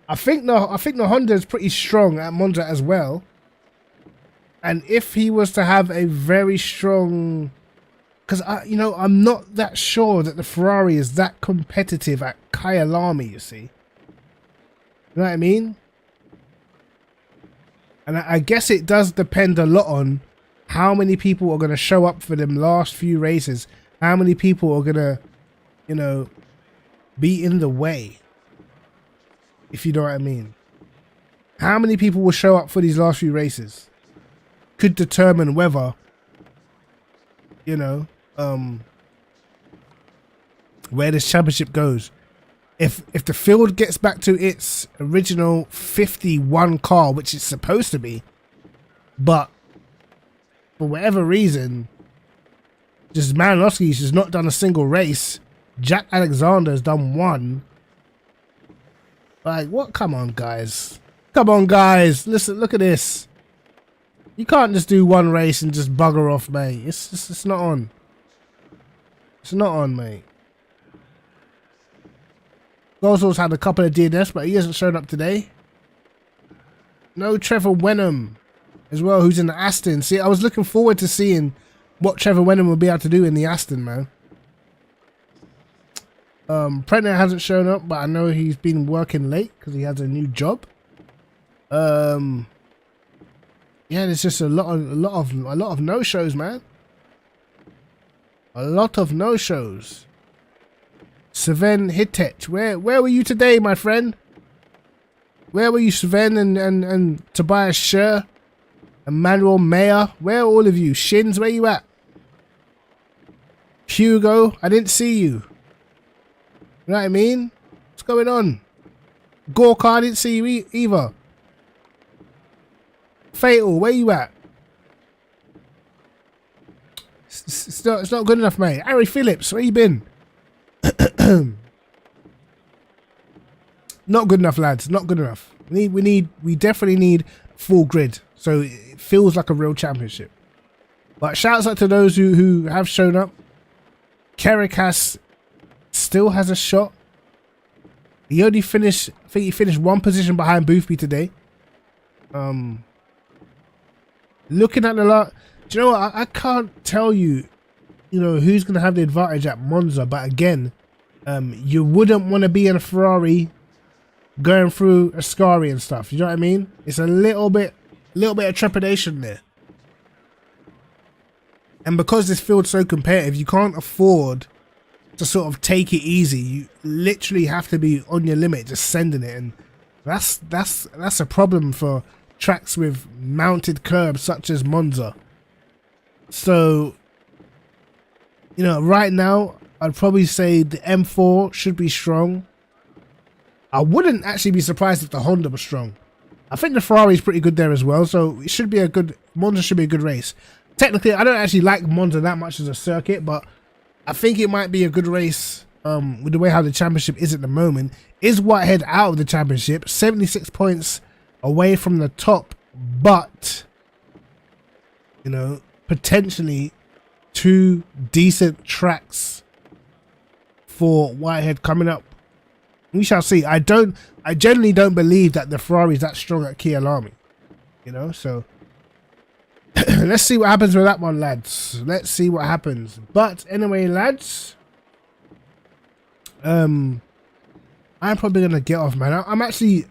A: I think the Honda is pretty strong at Monza as well. And if he was to have a very strong, because I'm not that sure that the Ferrari is that competitive at Kyalami, you see. You know what I mean? And I guess it does depend a lot on how many people are going to show up for them last few races. How many people are going to, be in the way. If you know what I mean. How many people will show up for these last few races could determine whether, where this championship goes. If the field gets back to its original 51 car, which it's supposed to be, but for whatever reason, just Malinowski's just not done a single race. Jack Alexander's done one. Like, what? Come on, guys. Come on, guys. Listen, look at this. You can't just do one race and just bugger off, mate. It's not on. It's not on, mate. Gossel's had a couple of DNS, but he hasn't shown up today. No Trevor Wenham as well, who's in the Aston. See, I was looking forward to seeing what Trevor Wenham will be able to do in the Aston, man. Prentner hasn't shown up, but I know he's been working late because he has a new job. Yeah, there's just a lot of no-shows, man. A lot of no-shows. Sven Hittech, where were you today, my friend? Where were you, Sven and Tobias Scher? Emmanuel Mayer? Where are all of you? Shins, where you at? Hugo, I didn't see you. You know what I mean? What's going on? Gorka, I didn't see you either. Fatal, where you at? It's not good enough, mate. Harry Phillips, where you been? Not good enough, lads. Not good enough. We definitely need full grid, so it feels like a real championship. But shouts out to those who have shown up. Caracas still has a shot. He only finished, I think he finished one position behind Boothby today. Looking at the lot, do you know what? I can't tell you, who's going to have the advantage at Monza. But again, you wouldn't want to be in a Ferrari going through Ascari and stuff. You know what I mean? It's a little bit of trepidation there. And because this field's so competitive, you can't afford to sort of take it easy. You literally have to be on your limit, just sending it, and that's a problem for tracks with mounted curbs such as Monza. So, right now I'd probably say the M4 should be strong. I wouldn't actually be surprised if the Honda was strong. I think the Ferrari is pretty good there as well, so it should be Monza should be a good race. Technically, I don't actually like Monza that much as a circuit, but I think it might be a good race with the way how the championship is at the moment. Is Whitehead out of the championship? 76 points away from the top, but, potentially two decent tracks for Whitehead coming up. We shall see. I generally don't believe that the Ferrari is that strong at Kyalami. You know, so let's see what happens with that one, lads. Let's see what happens. But anyway, lads, I'm probably gonna get off, man. I'm actually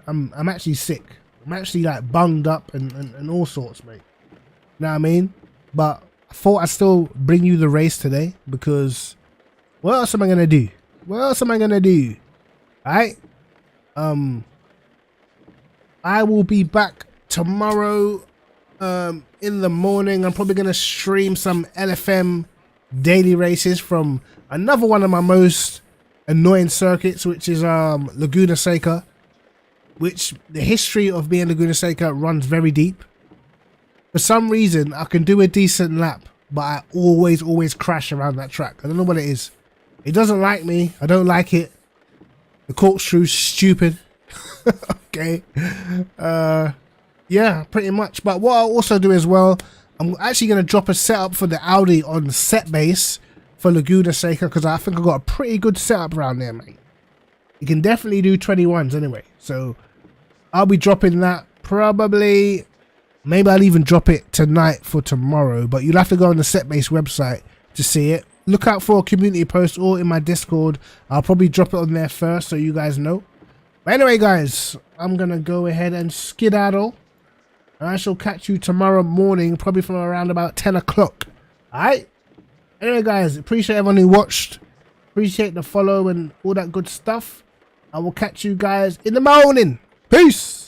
A: sick. I'm actually like bunged up and all sorts, mate. You know what I mean? But I thought I'd still bring you the race today because what else am I gonna do? What else am I gonna do? Alright? I will be back tomorrow in the morning. I'm probably gonna stream some LFM daily races from another one of my most annoying circuits, which is Laguna Seca, which the history of being Laguna Seca runs very deep. For some reason I can do a decent lap, but I always crash around that track. I don't know what it is. It doesn't like me. I don't like it. The corkscrew's stupid. Okay. Yeah, pretty much. But what I'll also do as well, I'm actually going to drop a setup for the Audi on set base for Laguna Seca, because I think I've got a pretty good setup around there, mate. You can definitely do 21s anyway. So I'll be dropping that probably. Maybe I'll even drop it tonight for tomorrow, but you'll have to go on the set base website to see it. Look out for a community post or in my Discord. I'll probably drop it on there first so you guys know. But anyway, guys, I'm going to go ahead and skedaddle. And I shall catch you tomorrow morning, probably from around about 10 o'clock. Alright? Anyway, guys, appreciate everyone who watched. Appreciate the follow and all that good stuff. I will catch you guys in the morning. Peace!